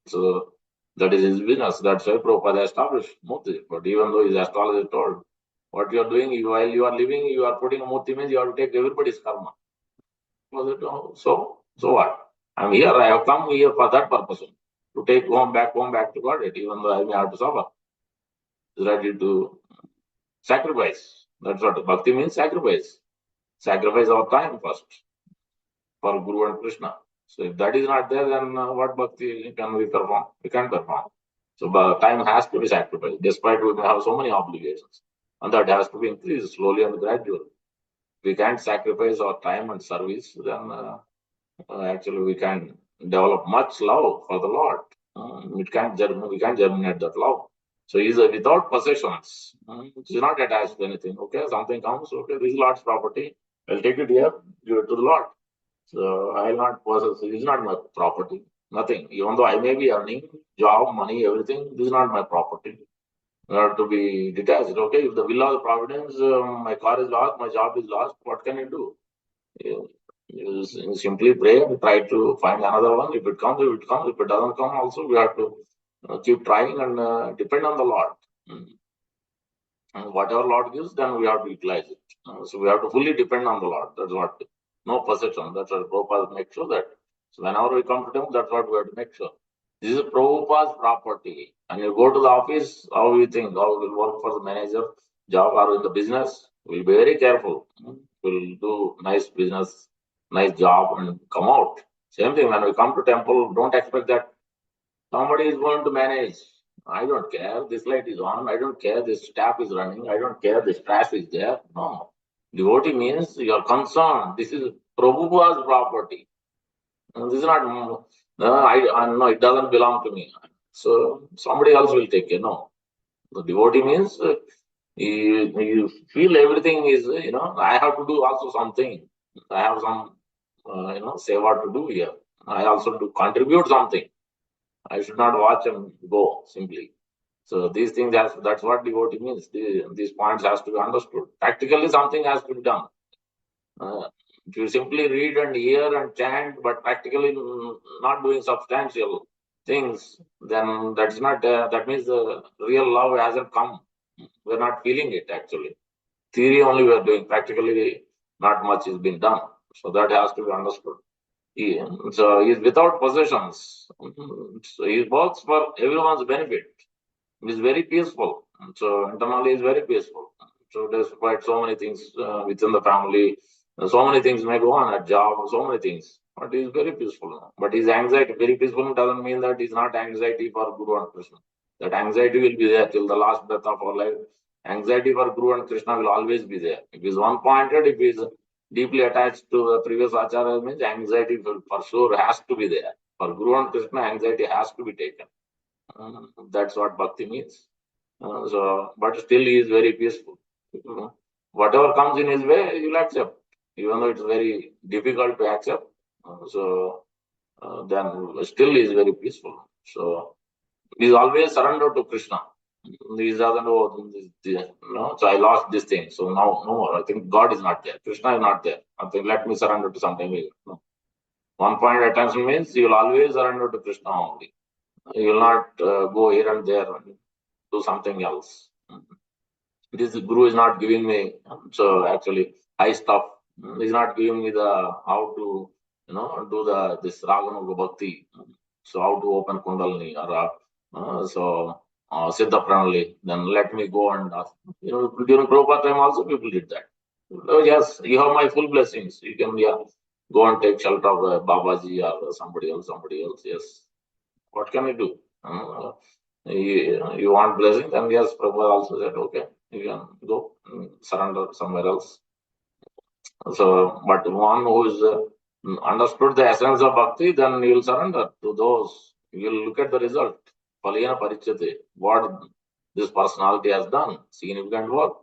So that is his business. That's why Prabhupada established Murti. But even though his astrologer told, what you are doing, while you are living, you are putting a Murti means you have to take everybody's karma. So what? I'm here. I have come here for that purpose. To take back to Godhead, even though I may have to suffer. Ready to sacrifice. That's what bhakti means, sacrifice. Sacrifice our time first for Guru and Krishna. So if that is not there, then what bhakti can we perform? We can't perform. So time has to be sacrificed, despite we may have so many obligations. And that has to be increased slowly and gradually. We can't sacrifice our time and service, then actually we can develop much love for the Lord. We can't germinate that love. So he's without possessions. He's not attached to anything. Okay, something comes. Okay, this is Lord's property. I'll take it here, give it to the Lord. So I'll not possess. It is not my property. Nothing. Even though I may be earning job, money, everything, this is not my property. I have to be detached. Okay, if the will of the providence, my car is lost, my job is lost, what can I do? You simply pray and try to find another one. If it comes, if it comes. If it doesn't come, also we have to keep trying and depend on the Lord. And whatever Lord gives, then we have to utilize it. So we have to fully depend on the Lord. That's what. No possession. That's what Prabhupada makes sure that. So whenever we come to him, that's what we have to make sure. This is Prabhupada's property. And you go to the office, how we think, how we will work for the manager job or in the business, we'll be very careful. We'll do nice business, nice job and come out. Same thing when we come to temple, don't expect that somebody is going to manage. I don't care. This light is on. I don't care. This tap is running. I don't care. This trash is there. No. Devotee means you are concerned. This is Prabhupada's property. This is not, no, it doesn't belong to me. So somebody else will take care. No. The devotee means you feel everything is, I have to do also something. I have some, seva to do here. I also do contribute something. I should not watch and go simply. So these things, that's what devotee means. These points has to be understood. Practically, something has to be done. If you simply read and hear and chant, but practically not doing substantial things, then that's not. That means the real love hasn't come. We're not feeling it actually. Theory only we are doing. Practically, not much is being done. So that has to be understood. So he's without possessions. So he works for everyone's benefit. He's very peaceful. So internally he's very peaceful. So despite so many things within the family, so many things may go on at job, so many things. But he's very peaceful. But his anxiety, very peaceful doesn't mean that he's not anxiety for Guru and Krishna. That anxiety will be there till the last breath of our life. Anxiety for Guru and Krishna will always be there. If he's one-pointed, if he's deeply attached to the previous acharya, means anxiety will for sure has to be there. For Guru and Krishna, anxiety has to be taken. That's what bhakti means. But still he is very peaceful. Whatever comes in his way, you'll accept, even though it's very difficult to accept. So then still he is very peaceful. So he is always surrendered to Krishna. He doesn't know, no, so I lost this thing. So now, no more. I think God is not there. Krishna is not there. I think let me surrender to something. No. One point attention means you will always surrender to Krishna only. You will not go here and there and do something else. This guru is not giving me so actually high stuff. He's not giving me the how to do this raganuga bhakti. So how to open kundalini or siddha pranali. Then let me go and during Prabhupada time also people did that. Oh, yes, you have my full blessings. You can go and take shelter of Babaji or somebody else. Yes. What can I do? You want blessing? Then yes, Prabhupada also said, okay, you can go surrender somewhere else. So, but one who is understood the essence of bhakti, then he will surrender to those. You will look at the result. Palina parichate, what this personality has done, significant work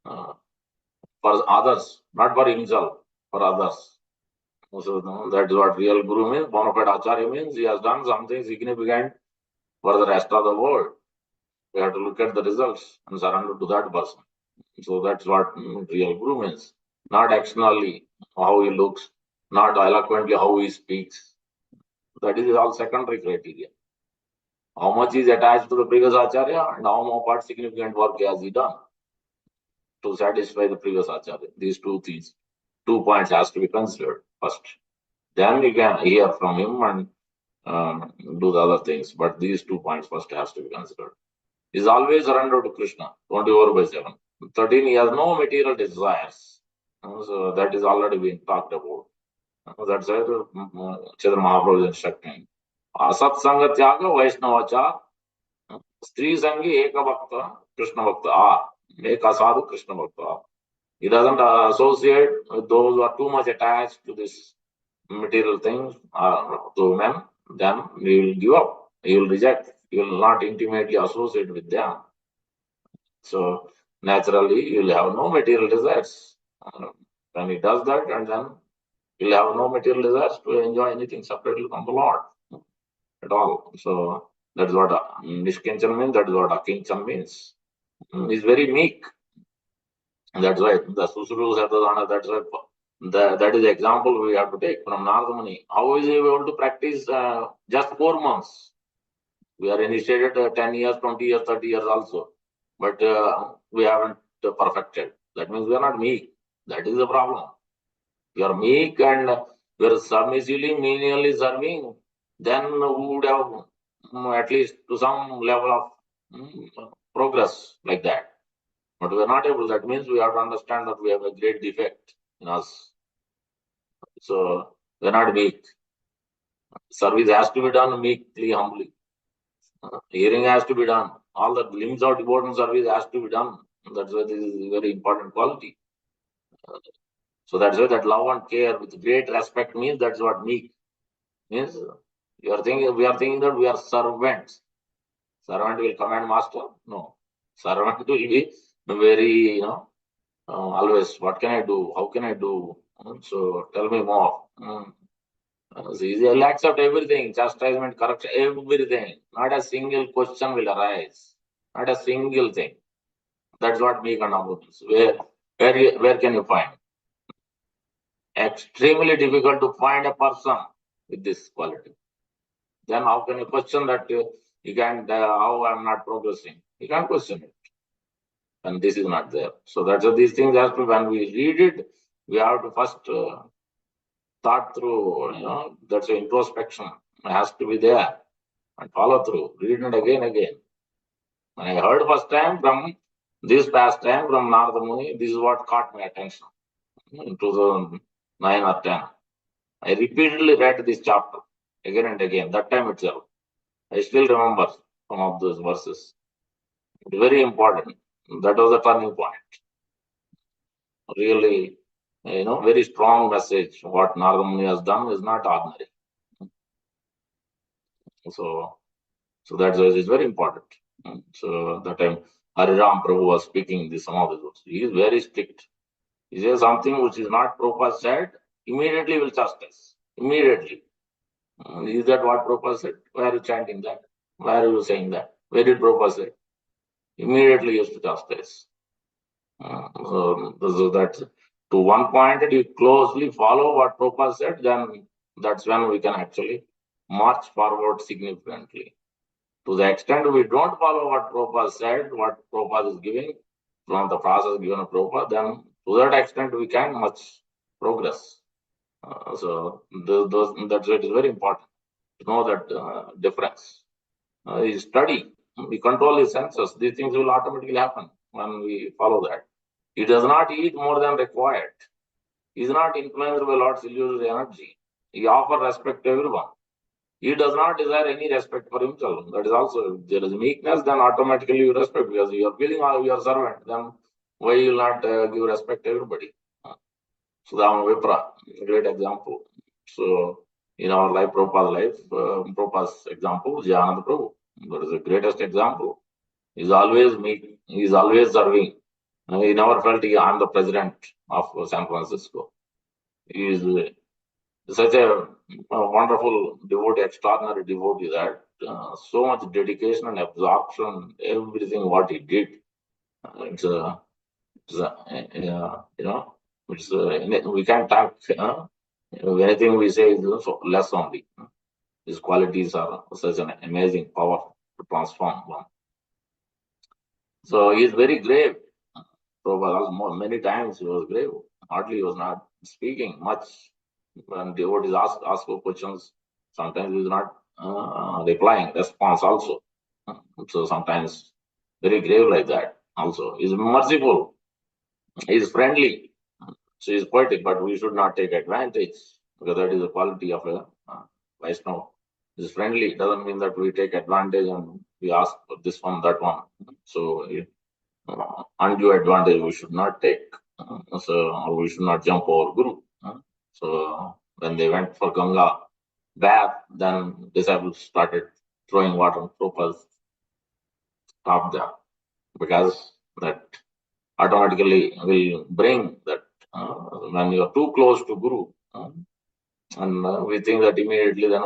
for others, not for himself, for others. So that is what real guru means. Bona fide acharya means he has done something significant for the rest of the world. We have to look at the results and surrender to that person. So that's what real guru means. Not externally how he looks, not eloquently how he speaks. That is all secondary criteria. How much is attached to the previous acharya and how much significant work has he done to satisfy the previous acharya. These two things, 2 points has to be considered first. Then you can hear from him and do the other things. But these 2 points first has to be considered. Is always surrendered to Krishna, 24/7. 13, he has no material desires. So that is already been talked about. That's why Chaitanya Mahaprabhu is instructing. Asat Sanga Tyaga Vaishnavacha Stri Sangi Eka Bhakta Krishna Bhakta Eka Sadhu Krishna Bhakta. He doesn't associate with those who are too much attached to this material things to men, then he will give up. He will reject. He will not intimately associate with them. So naturally, you will have no material desires. When he does that, and then he will have no material desires to enjoy anything separately from the Lord at all. So that is what Nishkinchan means. That is what Akinchan means. He's very meek. That's why the Susuru Sadhana, that's why that is the example we have to take from Narada Muni. How is he able to practice just 4 months? We are initiated 10 years, 20 years, 30 years also. But we haven't perfected. That means we are not meek. That is the problem. You are meek and we are submissively, menially serving. Then we would have at least to some level of progress like that. But we are not able. That means we have to understand that we have a great defect in us. So we are not meek. Service has to be done meekly, humbly. Hearing has to be done. All the limbs of devotional service has to be done. That's why this is a very important quality. So that's why that love and care with great respect means that's what meek means. We are thinking that we are servants. Servant will command master? No. Servant will be very, always, what can I do? How can I do? So tell me more. So he'll accept everything, chastisement, correction, everything. Not a single question will arise. Not a single thing. That's what meek and humble means. Where can you find? Extremely difficult to find a person with this quality. Then how can you question that you can't, how I'm not progressing? You can't question it. And this is not there. So that's why these things have to, when we read it, we have to first thought through, that's an introspection. It has to be there and follow through. Read it again. When I heard first time from this past time from Narada Muni, this is what caught my attention in 2009 or 10. I repeatedly read this chapter again and again, that time itself. I still remember some of those verses. It's very important. That was the turning point. Really, very strong message. What Narada Muni has done is not ordinary. So that's why it's very important. So that time Hariram Prabhu was speaking some of these words. He is very strict. He says something which is not Prabhupada said, immediately will chastise. Immediately. Is that what Prabhupada said? Why are you chanting that? Why are you saying that? Where did Prabhupada say? Immediately used to chastise. So that to one point, you closely follow what Prabhupada said, then that's when we can actually march forward significantly. To the extent we don't follow what Prabhupada said, what Prabhupada is giving, from the process given to Prabhupada, then to that extent we can much progress. That's why it is very important to know that difference. Study, we control his senses. These things will automatically happen when we follow that. He does not eat more than required. He is not influenced by Lord's illusory energy. He offers respect to everyone. He does not desire any respect for himself. That is also, if there is meekness, then automatically you respect, because you are feeling you are servant. Then why you will not give respect to everybody? Sudama Vipra, great example. So in our life, Prabhupada's life, Prabhupada's example, Ananda Prabhu, that is the greatest example. He is always meek. He is always serving. He never felt I am the president of San Francisco. He is such a wonderful devotee, extraordinary devotee, that so much dedication and absorption, everything what he did. It's a, we can't talk. Anything we say is less only. His qualities are such an amazing power to transform one. So he is very grave. Prabhupada many times he was grave. Hardly he was not speaking much. When devotees ask for questions, sometimes he is not replying, response also. So sometimes very grave like that also. He is merciful. He is friendly. So he is poetic, but we should not take advantage, because that is the quality of a Vaishnava. He is friendly. It doesn't mean that we take advantage and we ask for this one, that one. So undue advantage we should not take. So we should not jump over Guru. So when they went for Ganga bath, then disciples started throwing water. Prabhupada stopped them, because that automatically will bring that when you are too close to Guru, and we think that immediately, then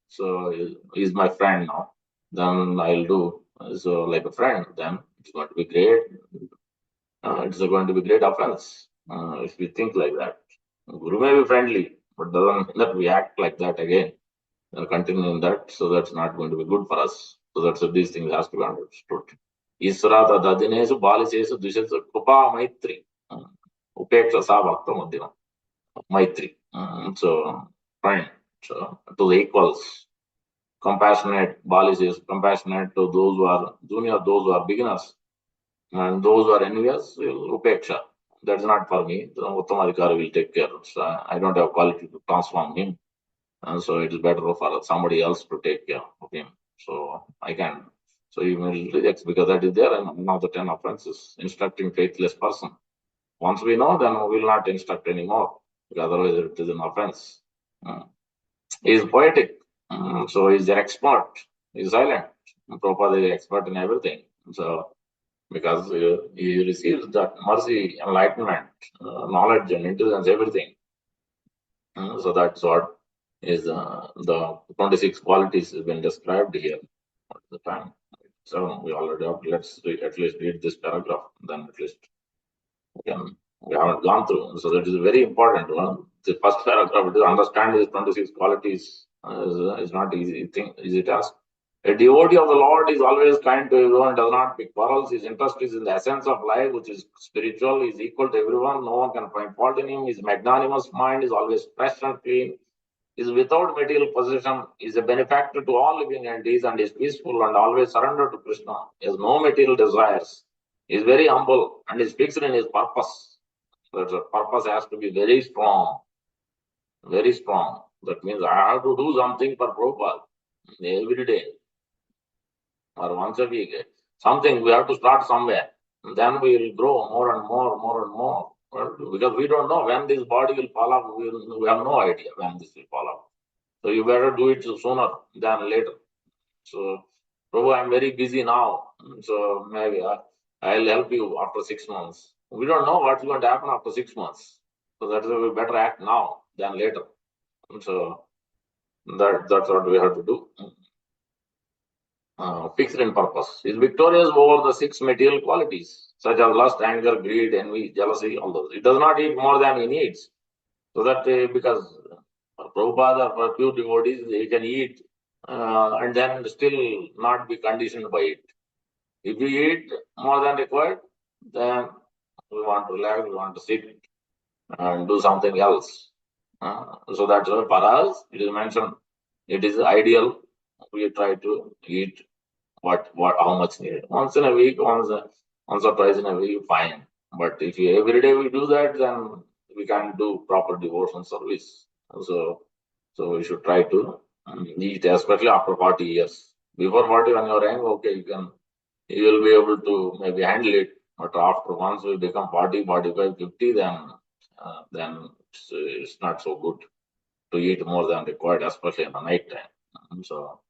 so he's my friend now, then I'll do so like a friend. Then it's going to be great. It's going to be great offense if we think like that. Guru may be friendly, but doesn't mean that we act like that again. Continue in that, so that's not going to be good for us. So that's these things has to be understood. Isra tadinesu balisesu dushesu krupa maitri. Upeksha sa bhakta madhyama. Maitri. So, friend. So, to the equals. Compassionate, balisesu, compassionate to those who are junior, those who are beginners. And those who are envious, upeksha. That's not for me. The Uttamadhikari will take care. So I don't have quality to transform him. And so it is better for somebody else to take care of him. So I can. So he will reject, because that is there in one of the 10 offenses, instructing faithless person. Once we know, then we will not instruct anymore, because otherwise it is an offense. He is poetic. So he is an expert. He is silent. Prabhupada is expert in everything. So because he receives that mercy, enlightenment, knowledge and intelligence, everything. So that's what is the 26 qualities has been described here at the time. So we already have, let's at least read this paragraph, then at least we haven't gone through. So that is very important one. The first paragraph, to understand these 26 qualities is not easy task. A devotee of the Lord is always kind to everyone, does not pick quarrels. His interest is in the essence of life, which is spiritual. He is equal to everyone. No one can find fault in him. His magnanimous mind is always fresh and clean. He is without material possession. He is a benefactor to all living entities, and is peaceful and always surrendered to Krishna. He has no material desires. He is very humble and is fixed in his purpose. So the purpose has to be very strong. Very strong. That means I have to do something for Prabhupada every day, or once a week. Something we have to start somewhere. Then we will grow more and more. Because we don't know when this body will fall off. We have no idea when this will fall off. So you better do it sooner than later. So, Prabhu, I'm very busy now. So maybe I'll help you after 6 months. We don't know what's going to happen after 6 months. So that's why we better act now than later. So That's what we have to do. Fixed in purpose. Is victorious over the 6 material qualities, such as lust, anger, greed, envy, jealousy, all those. It does not eat more than he needs. So that because Prabhupada, for pure devotees, he can eat and then still not be conditioned by it. If we eat more than required, then we want to relax, we want to sit and do something else. So that's why for us, it is mentioned, it is ideal. We try to eat how much needed. Once in a week, once or twice in a week, fine. But if every day we do that, then we can't do proper devotion service. So we should try to eat, especially after 40 years. Before 40, when you're young, okay, you will be able to maybe handle it. But after once we become 40, 45, 50, then it's not so good to eat more than required, especially in the night time. So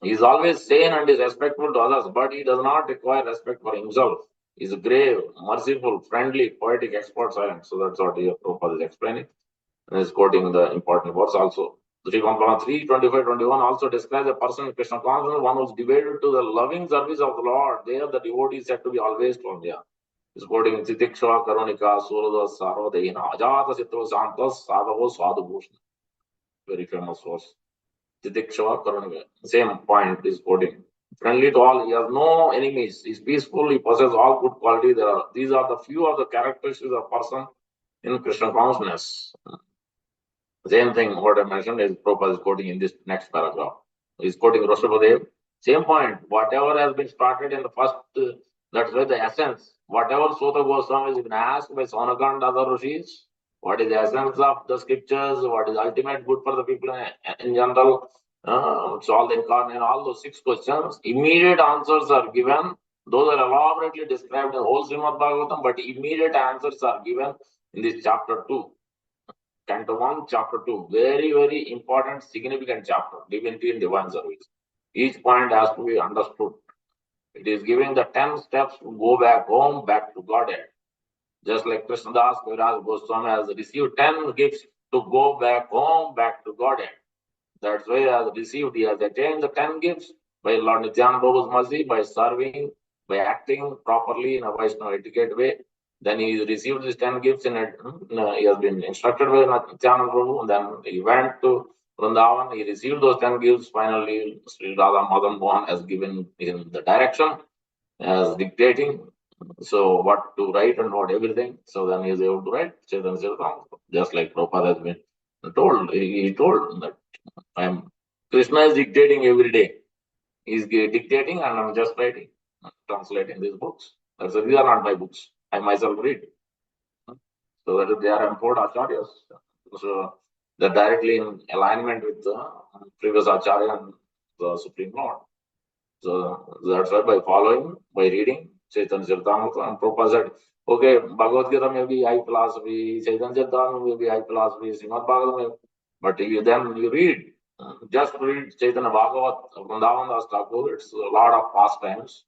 he is always sane and is respectful to others, but he does not require respect for himself. He is grave, merciful, friendly, poetic, expert, silent. So that's what Prabhupada is explaining. And he's quoting the important words also. 3.25-21 also describes a person in Krishna consciousness, one who is devoted to the loving service of the Lord. There, the devotee is said to be always from there. He's quoting Titikshva, Karunika, Surada, Sarvadehina, Ajata, Sitro, Santas, Sadhavo, Sadhubhushna. Very famous verse. Titikshva, Karunika. Same point is quoting. Friendly to all, he has no enemies. He's peaceful, he possesses all good qualities. These are the few of the characteristics of a person in Krishna consciousness. Same thing, what I mentioned is Prabhupada is quoting in this next paragraph. He's quoting Rishabhadev. Same point, whatever has been started in the first, that's why the essence. Whatever Sota Goswami has been asked by Sonaka and other rishis, what is the essence of the scriptures, what is ultimate good for the people in general, it's all the incarnate, all those 6 questions. Immediate answers are given. Those are elaborately described in the whole Srimad Bhagavatam, but immediate answers are given in this chapter 2. Canto 1, chapter 2, very, very important, significant chapter, divinity and divine service. Each point has to be understood. It is giving the 10 steps to go back home, back to Godhead. Just like Krishnadas Kaviraj Goswami has received 10 gifts to go back home, back to Godhead. That's why he has received, he has attained the 10 gifts by Lord Nityananda Prabhu's mercy, by serving, by acting properly in a Vaishnava etiquette way. Then he received these 10 gifts he has been instructed by Nityananda Prabhu. And then he went to Vrindavan, he received those 10 gifts. Finally, Sri Radha Madan Mohan has given him the direction, as dictating. So what to write and what everything. So then he is able to write Chaitanya Charitamrita. Just like Prabhupada has been told. He told that Krishna is dictating every day. He's dictating and I'm just writing, translating these books. These are not my books. I myself read. So that they are employed acharyas. So they're directly in alignment with the previous acharya and the Supreme Lord. So that's why by following, by reading Chaitanya Charitamrita, and Prabhupada said, okay, Bhagavad Gita may be high philosophy, Chaitanya Charitamrita may be high philosophy, Srimad Bhagavatam, but if you read, just read Chaitanya Bhagavat, Vrindavan Das Thakur, it's a lot of pastimes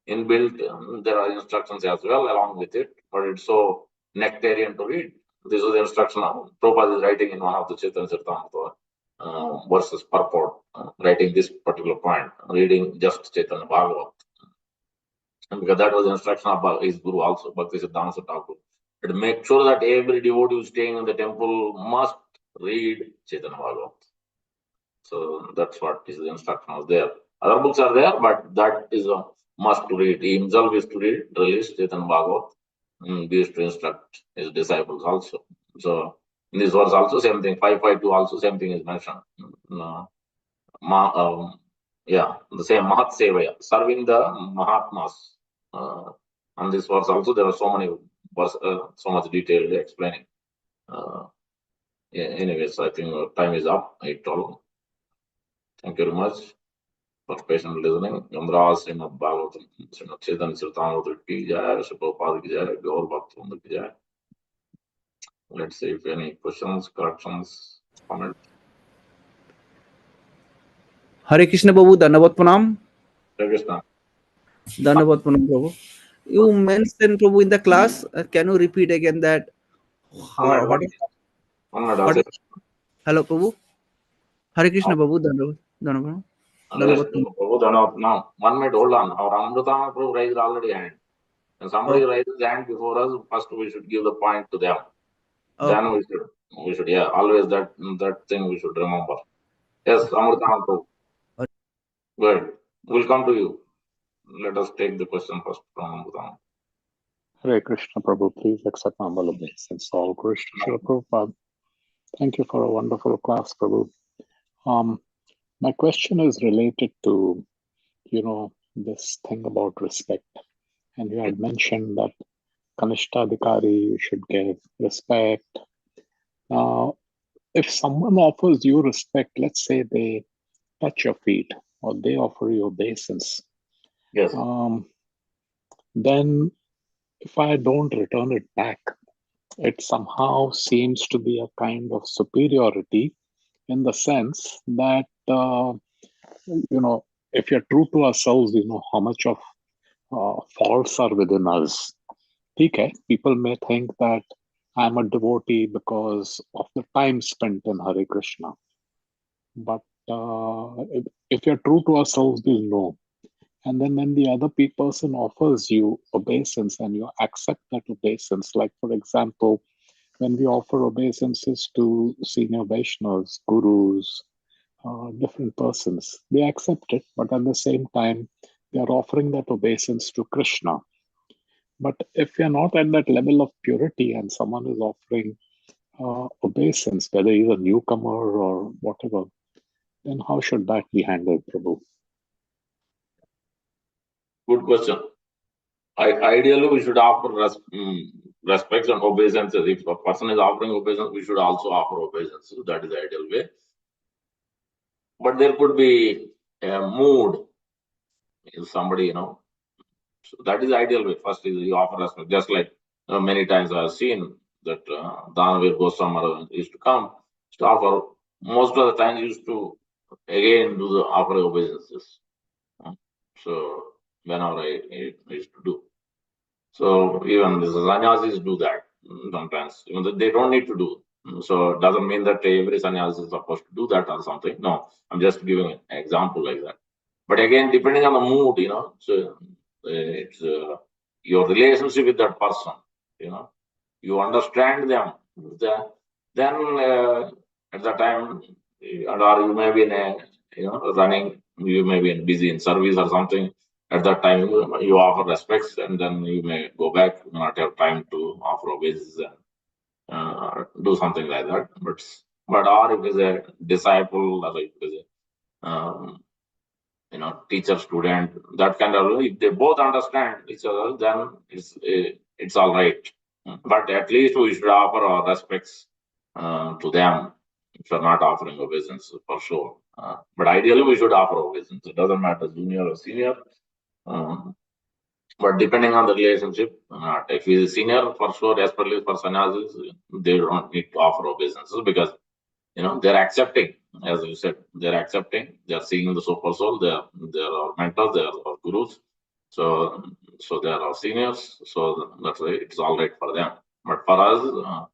inbuilt. There are instructions as well along with it, but it's so nectarian to read. This is the instruction Prabhupada is writing in one of the Chaitanya Charitamrita verses purport, writing this particular point, reading just Chaitanya Bhagavat. And because that was the instruction of his Guru also, Bhakti Siddhanta Thakur. To make sure that every devotee who is staying in the temple must read Chaitanya Bhagavat. So that's what is the instruction was there. Other books are there, but that is a must to read. He himself is to read, release Chaitanya Bhagavat, and he is to instruct his disciples also. So in this verse also same thing, 552 also same thing is mentioned. The same Mahat Sevaya, serving the Mahatmas. On this verse also there are so many verses, so much detailed explaining. Anyways, I think time is up. Thank you very much for patient listening. Yamraj Srimad Bhagavatam, Srimad Chaitanya Charitamrita ki jai, Prabhupada ki jai, Gaur Bhaktivinoda ki jai. Let's see if any questions, corrections, comments. Hare Krishna Prabhu, Dandavat Pranam. Hare Krishna. Dandavat Pranam Prabhu. You mentioned Prabhu in the class. Can you repeat again that? Hello Prabhu. Hello Prabhu. Hare Krishna, Prabhu. Dandavat. Yes, Prabhu, now, 1 minute, hold on. Our Amrutama Prabhu raised already hand. When somebody Okay. raises hand before us, first we should give the point to them. Okay. Then we should, yeah, always that thing we should remember. Yes, Amrutama Prabhu. Good. We'll come to you. Let us take the question first from Amrutama. Hare Krishna, Prabhu. Please accept my humble obeisance. All Krishna Srila Prabhupada. Thank you for a wonderful class, Prabhu. My question is related to, this thing about respect. And you had mentioned that Kanishtadhikari, you should give respect. Now, if someone offers you respect, let's say they touch your feet or they offer you obeisance, Yes. then if I don't return it back, it somehow seems to be a kind of superiority in the sense that, if you're true to ourselves, how much of faults are within us. Okay, people may think that I'm a devotee because of the time spent in Hare Krishna. But if you're true to ourselves, we'll know. And then when the other person offers you obeisance and you accept that obeisance, like for example, when we offer obeisances to senior Vaishnavas, gurus, different persons, they accept it, but at the same time, they are offering that obeisance to Krishna. But if you're not at that level of purity and someone is offering obeisance, whether he's a newcomer or whatever, then how should that be handled, Prabhu? Good question. Ideally, we should offer respects and obeisances. If a person is offering obeisance, we should also offer obeisances. That is the ideal way. But there could be a mood. If somebody, so that is the ideal way. First is you offer respect. Just like many times I have seen that Danavir Goswami used to come to offer. Most of the time, used to again do the offer obeisances. So whenever I used to do. So even the sannyasis do that sometimes. Even though they don't need to do. So it doesn't mean that every sannyasi is supposed to do that or something. No, I'm just giving an example like that. But again, depending on the mood, so it's your relationship with that person. You understand them. Then at the time, or you may be in a running, you may be busy in service or something. At that time, you offer respects, and then you may go back. You not have time to offer obeisances and do something like that. But or if it's a disciple, or if it's a teacher student, that kind of, if they both understand each other, then it's all right. But at least we should offer our respects to them if we're not offering obeisance, for sure. But ideally, we should offer obeisance. It doesn't matter junior or senior. But depending on the relationship, if he's a senior, for sure, especially for sannyasis, they don't need to offer obeisances because they're accepting, as you said, they're accepting, they're seeing the super soul, they're our mentors, they're our gurus. So they are our seniors. So that's why it's all right for them. But for us,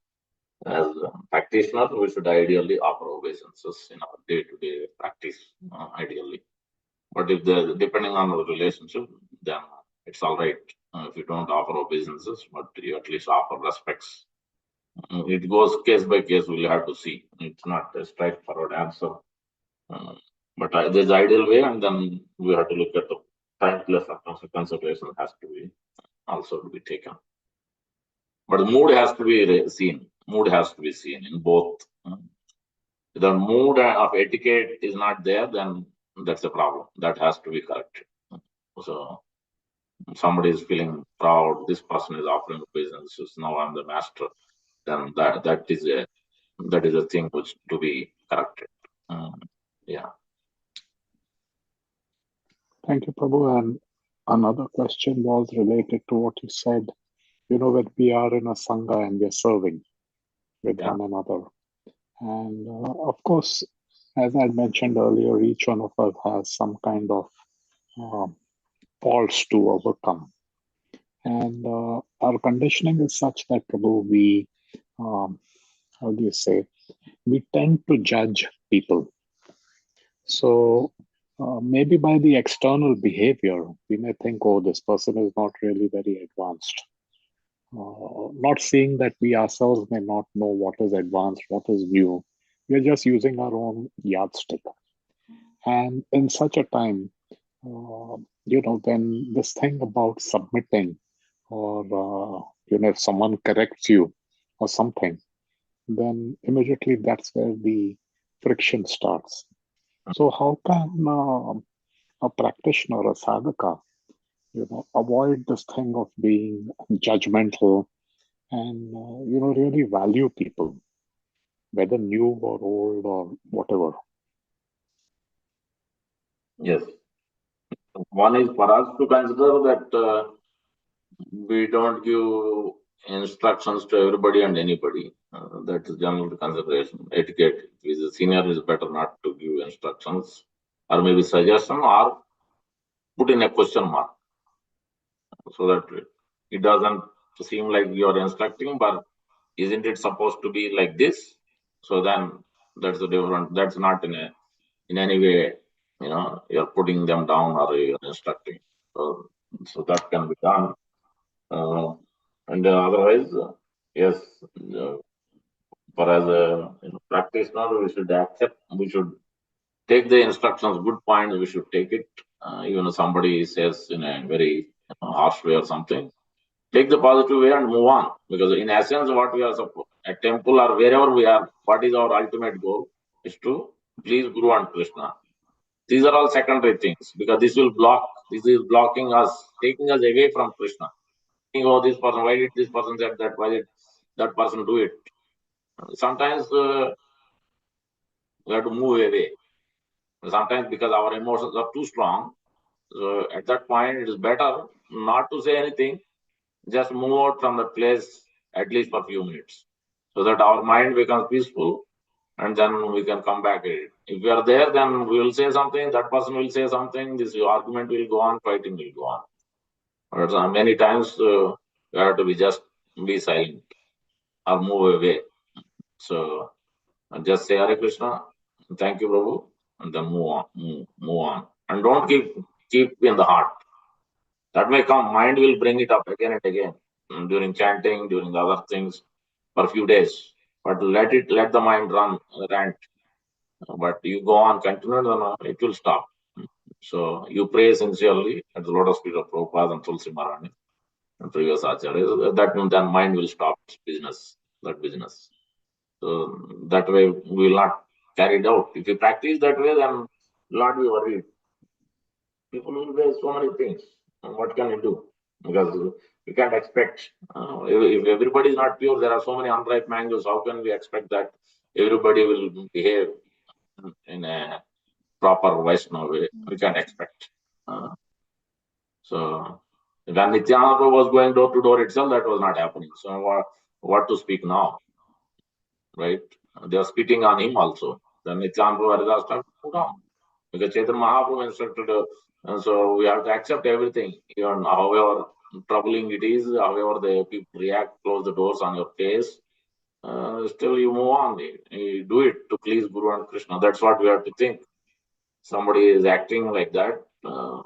as practitioners, we should ideally offer obeisances in our day-to-day practice, ideally. But if depending on the relationship, then it's all right if you don't offer obeisances, but you at least offer respects. It goes case by case. We'll have to see. It's not a straightforward answer. But there's the ideal way, and then we have to look at the timeless consideration has to be also to be taken. But the mood has to be seen. Mood has to be seen in both. If the mood of etiquette is not there, then that's a problem. That has to be corrected. So somebody is feeling proud. This person is offering a business. So now I'm the master. Then that is a thing which to be corrected. Yeah. Thank you, Prabhu. And another question was related to what you said. When we are in a sangha and we're serving with one another. And of course, as I mentioned earlier, each one of us has some kind of faults to overcome. And our conditioning is such that, Prabhu, we tend to judge people. So maybe by the external behavior, we may think, oh, this person is not really very advanced. Not seeing that we ourselves may not know what is advanced, what is new. We are just using our own yardstick. And in such a time, when this thing about submitting or, if someone corrects you or something, then immediately that's where the friction starts. So how can a practitioner, a sadhaka, avoid this thing of being judgmental and, really value people, whether new or old or whatever? Yes. One is for us to consider that we don't give instructions to everybody and anybody. That is general consideration. Etiquette. If he is a senior, it's better not to give instructions or maybe suggestion or put in a question mark so that it doesn't seem like you're instructing, but isn't it supposed to be like this? So then that's a different. That's not in any way, you're putting them down or you're instructing. So that can be done. And otherwise, yes, for as a practitioner, we should accept, we should take the instructions, good point, we should take it. Even if somebody says in a very harsh way or something, take the positive way and move on. Because in essence, what we are supposed, at temple or wherever we are, what is our ultimate goal is to please Guru and Krishna. These are all secondary things because this is blocking us, taking us away from Krishna. Oh, this person, why did this person say that? Why did that person do it? Sometimes we have to move away. Sometimes because our emotions are too strong. So at that point, it is better not to say anything, just move out from the place at least for a few minutes so that our mind becomes peaceful and then we can come back. If we are there, then we will say something, that person will say something, this argument will go on, fighting will go on. But many times we have to be silent or move away. So just say Hare Krishna, thank you, Prabhu, and then move on. And don't keep in the heart. That may come, mind will bring it up again and again during chanting, during the other things for a few days. But let the mind rant. But you go on, continue, then it will stop. So you pray sincerely at the lotus feet of Prabhupada and Tulsi Maharani and previous acharyas. That means then mind will stop that business. So that way we will not carry it out. If you practice that way, then you will not be worried. People will weigh so many things. What can you do? Because you can't expect. If everybody is not pure, there are so many unripe mangoes. How can we expect that everybody will behave in a proper Vaishnava way? We can't expect. So when Nityananda was going door to door itself, that was not happening. So what to speak now, right? They are spitting on him also. Then Nityananda Haridas started to put on. Because Chaitanya Mahaprabhu instructed, and so we have to accept everything, even however troubling it is, however the people react, close the doors on your face. Still you move on. You do it to please Guru and Krishna. That's what we have to think. Somebody is acting like that,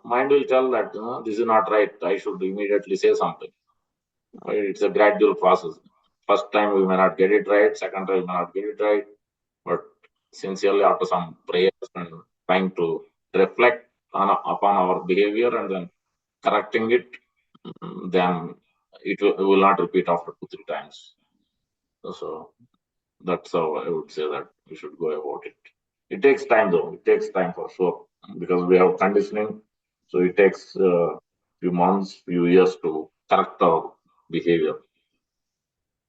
mind will tell that this is not right. I should immediately say something. It's a gradual process. First time we may not get it right, second time we may not get it right, but sincerely after some prayers and trying to reflect upon our behavior and then correcting it, then it will not repeat after 2-3 times. So that's how I would say that we should go about it. It takes time though. It takes time for sure because we have conditioning. So it takes few months, few years to correct our behavior.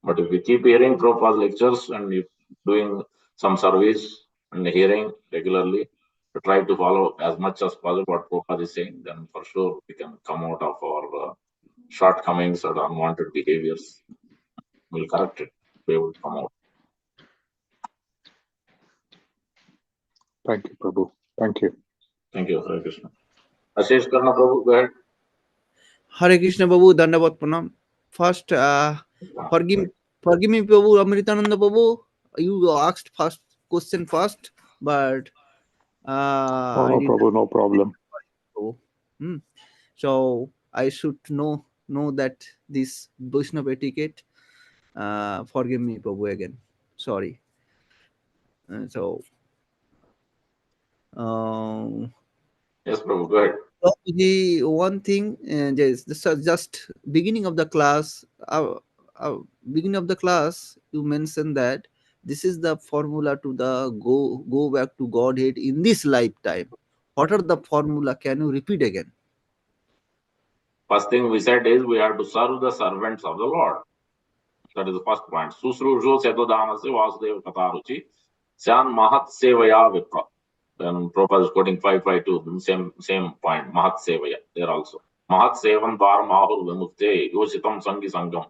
But if we keep hearing Prabhupada's lectures and if doing some service and hearing regularly, to try to follow as much as possible what Prabhupada is saying, then for sure we can come out of our shortcomings or unwanted behaviors. We'll correct it. We will come out. Thank you, Prabhu. Thank you. Thank you, Hare Krishna. Ashish Karna Prabhu, go ahead. Hare Krishna Babu, Dandavat Pranam. First, forgive me, Babu, Amritananda Babu. You asked first question first, but I no, didn't. Prabhu, no problem. Prabhu. So I should know that this Vaishnava etiquette. Forgive me, Prabhu, again. Sorry. So. Yes, Prabhu, go ahead. The one thing, this is just beginning of the class. Beginning of the class, you mentioned that this is the formula to the go back to Godhead in this lifetime. What are the formula? Can you repeat again? First thing we said is we have to serve the servants of the Lord. That is the first point. Susrujo Sedodhanasi Vasudeva Kataruchi Syan Mahat Sevaya Vipra. Then Prabhupada is quoting 552, same point. Mahat Sevaya, there also. Mahat Sevan Dvar Mahur Vimukte Yositam Sangi Sangam.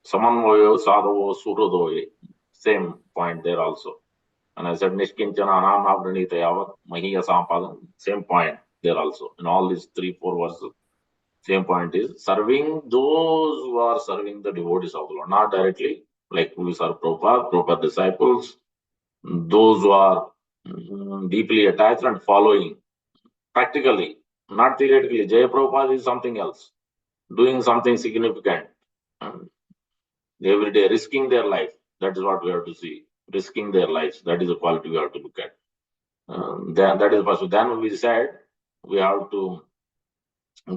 Samanvayo Sadhavo Suhrudoye. Same point there also. And I said Nishkinchana Anamnavranita Yavat Mahiya Sampadam. Same point there also. In all these 3-4 verses. Same point is serving those who are serving the devotees of the Lord, not directly, like we serve Prabhupada disciples, those who are deeply attached and following practically, not theoretically. Jaya Prabhupada is something else, doing something significant every day, risking their life. That is what we have to see, risking their lives. That is the quality we have to look at. That is first. Then we said we have to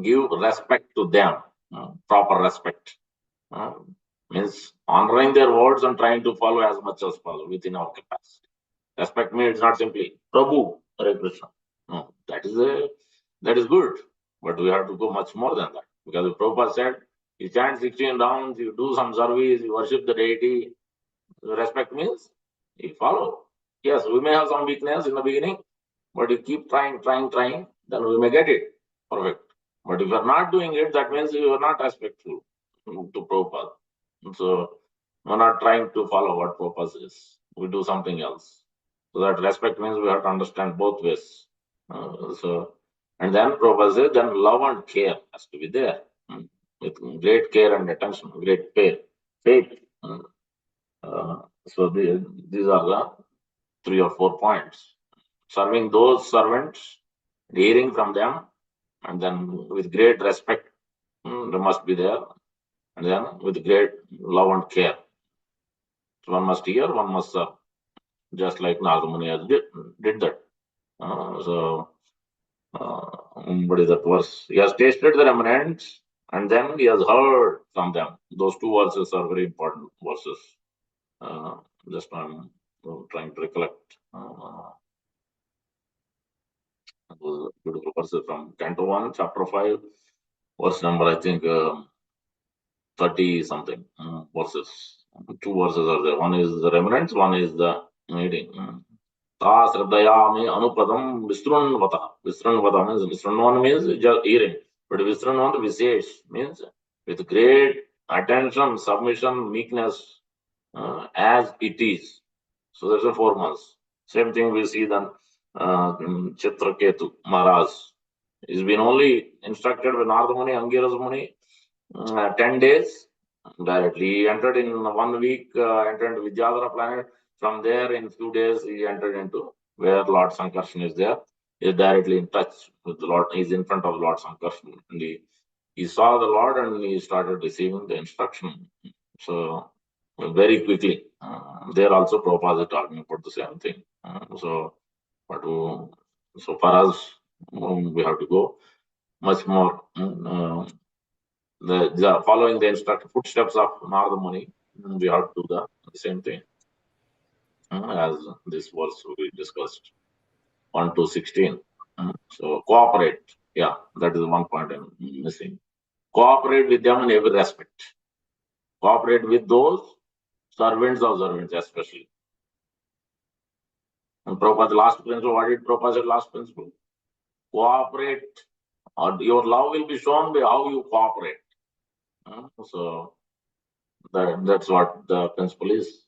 give respect to them, proper respect. Means honoring their words and trying to follow as much as possible within our capacity. Respect means it's not simply Prabhu, Hare Krishna. No, that is good, but we have to go much more than that. Because Prabhupada said, you chant 16 rounds, you do some service, you worship the deity. Respect means you follow. Yes, we may have some weakness in the beginning, but you keep trying, then we may get it perfect. But if you are not doing it, that means you are not respectful to Prabhupada. So we're not trying to follow what Prabhupada says. We do something else. So that respect means we have to understand both ways. And then Prabhupada says, then love and care has to be there. With great care and attention, great faith. So these are the 3 or 4 points. Serving those servants, hearing from them, and then with great respect, they must be there, and then with great love and care. So one must hear, one must serve, just like Narada Muni did that. What is that verse? He has tasted the remnants, and then he has heard from them. Those 2 verses are very important verses. Just I'm trying to recollect. Those beautiful verses from Canto 1, Chapter 5, verse number, I think, 30 something verses. 2 verses are there. One is the remnants, one is the meeting. Ta Sraddhayami Anupadam Visrunvata. Visrunvata means Visrunvan means just hearing. But Visrunvata Visesh means with great attention, submission, meekness, as it is. So there's a 4 months. Same thing we see then Chitraketu Maharaj. He's been only instructed with Narada Muni, Angiras Muni, 10 days directly. He entered in 1 week, entered Vidyadhara planet. From there, in few days, he entered into where Lord Sankarshan is there. He is directly in touch with the Lord. He is in front of Lord Sankarshan. And he saw the Lord and he started receiving the instruction. So, very quickly. There also, Prabhupada is talking about the same thing. So for us, we have to go much more. Following the footsteps of Narada Muni, we have to do the same thing as this verse we discussed, 1 to 16. So cooperate. Yeah, that is one point I'm missing. Cooperate with them in every respect. Cooperate with those servants of servants, especially. And Prabhupada's last principle, what did Prabhupada say last principle? Cooperate, or your love will be shown by how you cooperate. So that's what the principle is.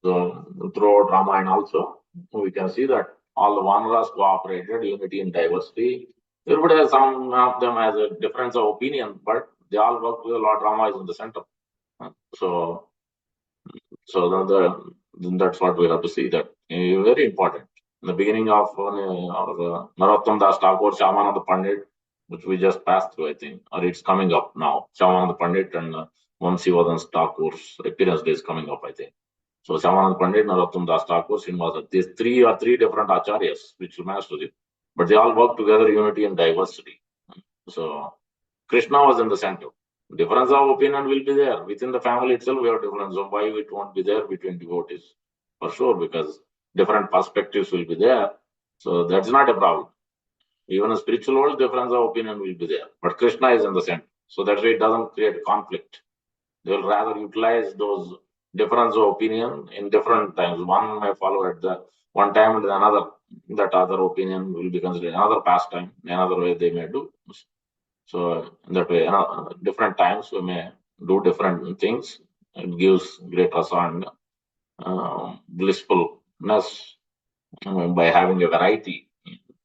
So throughout Ramayana also, we can see that all the Vanaras cooperated, unity in diversity. Everybody has, some of them has a difference of opinion, but they all work with Lord Rama is in the center. So that's what we have to see, that very important. In the beginning of Narottam Das Thakur, Shyamananda Pandit, which we just passed through, I think, or it's coming up now. Shyamananda Pandit and Vamsivardhan Thakur's appearance day is coming up, I think. So Shyamananda Pandit, Narottam Das Thakur, Srinivasa, these three different acharyas which will master it, but they all work together, unity and diversity. So Krishna was in the center. Difference of opinion will be there. Within the family itself, we have difference. So why it won't be there between devotees? For sure, because different perspectives will be there. So that's not a problem. Even in spiritual world, difference of opinion will be there. But Krishna is in the center. So that way it doesn't create conflict. They will rather utilize those difference of opinion in different times. One may follow at the one time and another. That other opinion will be considered another pastime, another way they may do. So in that way, different times we may do different things. It gives great rasa and blissfulness by having a variety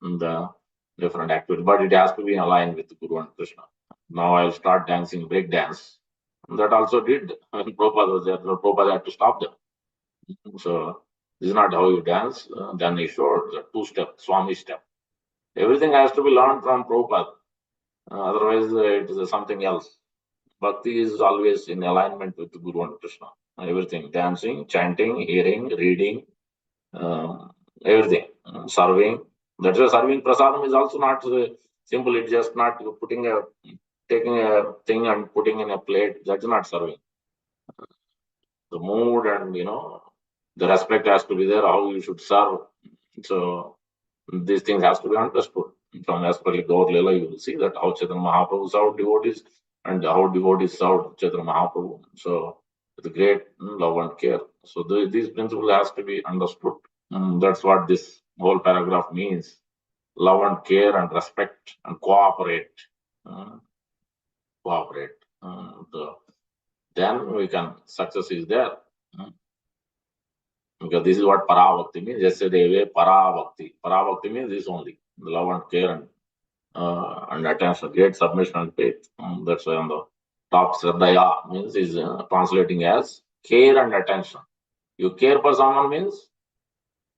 in the different activities. But it has to be aligned with Guru and Krishna. Now I'll start dancing break dance. That also did when Prabhupada was there. Prabhupada had to stop them. So this is not how you dance. Then he showed the two-step, Swami step. Everything has to be learned from Prabhupada. Otherwise, it is something else. Bhakti is always in alignment with Guru and Krishna. Everything, dancing, chanting, hearing, reading, everything, serving. That's why serving prasadam is also not simple. It's just not taking a thing and putting in a plate. That's not serving. The mood and the respect has to be there. How you should serve. So these things has to be understood. From especially Gaur Leela, you will see that how Chaitanya Mahaprabhu served devotees and how devotees served Chaitanya Mahaprabhu. So with great love and care. So these principles has to be understood. That's what this whole paragraph means. Love and care and respect and cooperate. Cooperate. Then we can, success is there. Because this is what Parabhakti means. Yesterday, Parabhakti. Parabhakti means this only. The love and care and attention, great submission and faith. That's why on the top, Sradhaya means is translating as care and attention. You care for someone means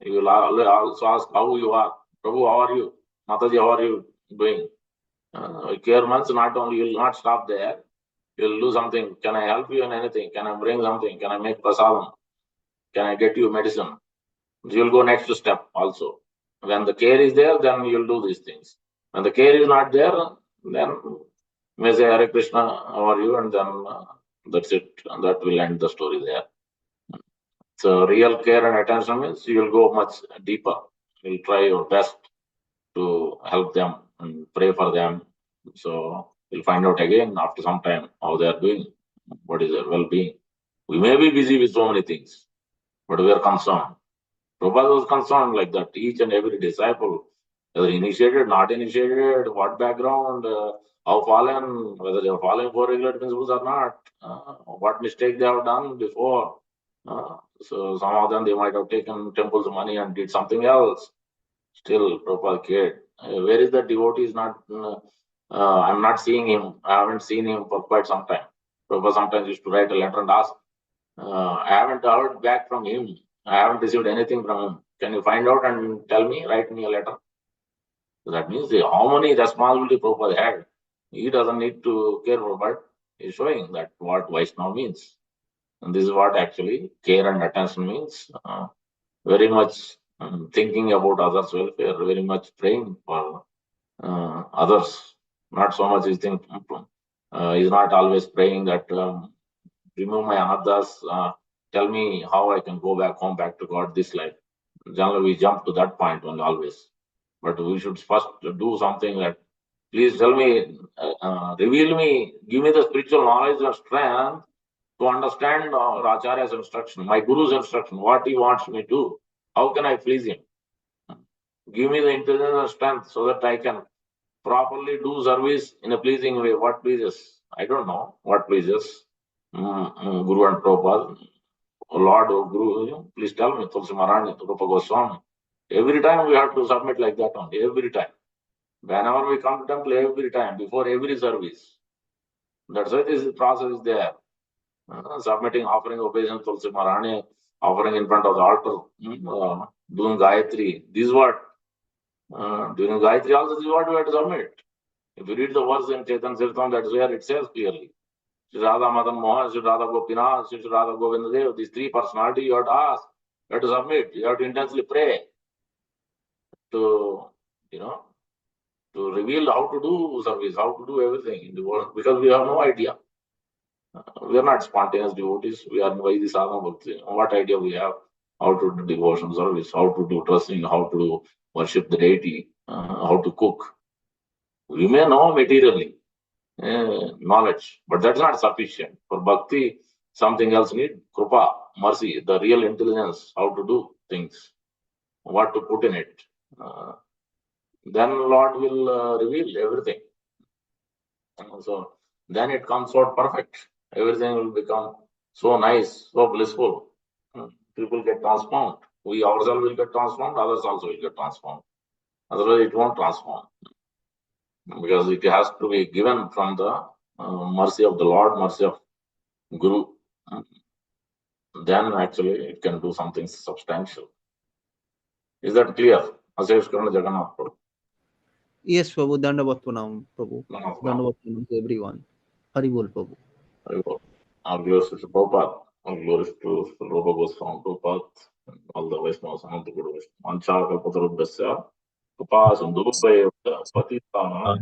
you will also ask how you are. Prabhu, how are you? Mataji, how are you doing? Care means not only you will not stop there. You will do something. Can I help you in anything? Can I bring something? Can I make prasadam? Can I get you medicine? You will go next step also. When the care is there, then you will do these things. When the care is not there, then you may say, Hare Krishna, how are you? And then that's it. And that will end the story there. So real care and attention means you will go much deeper. You will try your best to help them and pray for them. So you'll find out again after some time how they are doing, what is their well-being. We may be busy with so many things, but we are concerned. Prabhupada was concerned like that. Each and every disciple, whether initiated, not initiated, what background, how fallen, whether they are following four regular principles or not, what mistake they have done before. So some of them they might have taken temple's money and did something else. Still, Prabhupada cared. Where is the devotee? Is not. I'm not seeing him. I haven't seen him for quite some time. Prabhupada sometimes used to write a letter and ask. I haven't heard back from him. I haven't received anything from him. Can you find out and tell me? Write me a letter. So that means how many responsibility Prabhupada had. He doesn't need to care for, but he's showing that what Vaishnava means. And this is what actually care and attention means. Very much thinking about others' welfare, very much praying for others. Not so much he's he's not always praying that remove my anadas, tell me how I can go back home, back to God this life. Generally, we jump to that point only always. But we should first do something that, please tell me, reveal me, give me the spiritual knowledge and strength to understand Acharya's instruction, my Guru's instruction, what he wants me to do. How can I please him? Give me the intelligence and strength so that I can properly do service in a pleasing way. What pleases? I don't know what pleases Guru and Prabhupada. Lord or Guru, please tell me, Tulsi Maharani, Rupa Goswami. Every time we have to submit like that only, every time. Whenever we come to temple, every time, before every service. That's why this process is there. Submitting, offering obeisance, Tulsi Maharani, offering in front of the altar, doing Gayatri. This is what, during Gayatri also, this is what we have to submit. If you read the verse in Chaitanya Charitamrita, that is where it says clearly. Sri Radha Madan Mohan, Sri Radha Gopinath, Sri Radha Govindadev, these three personalities you have to ask, you have to submit, you have to intensely pray to, to reveal how to do service, how to do everything in the world, because we have no idea. We are not spontaneous devotees, we are Vaidhi Sadhana Bhakti. What idea we have how to do devotion service, how to do trusting, how to do worship the deity, how to cook. We may know materially, knowledge, but that's not sufficient. For bhakti, something else need krupa, mercy, the real intelligence, how to do things, what to put in it. Then Lord will reveal everything. So then it comes out perfect. Everything will become so nice, so blissful. People get transformed. We ourselves will get transformed, others also will get transformed. Otherwise, it won't transform. Because it has to be given from the mercy of the Lord, mercy of Guru. Then actually it can do something substantial. Is that clear? Ashesh Karna Jagannath Prabhu. Yes, Prabhu. Dandavat Pranam, Prabhu. Namaskar. Dandavat Pranam to everyone. Haribol, Prabhu. Haribol. All glories to Prabhupada. All glories to Rupa Goswami Prabhupada. All the Vaishnavas, Ananda Guru Vaishnavas. Mancha Kalpatarubhyasya. Krupa Sindhubhaya Patitana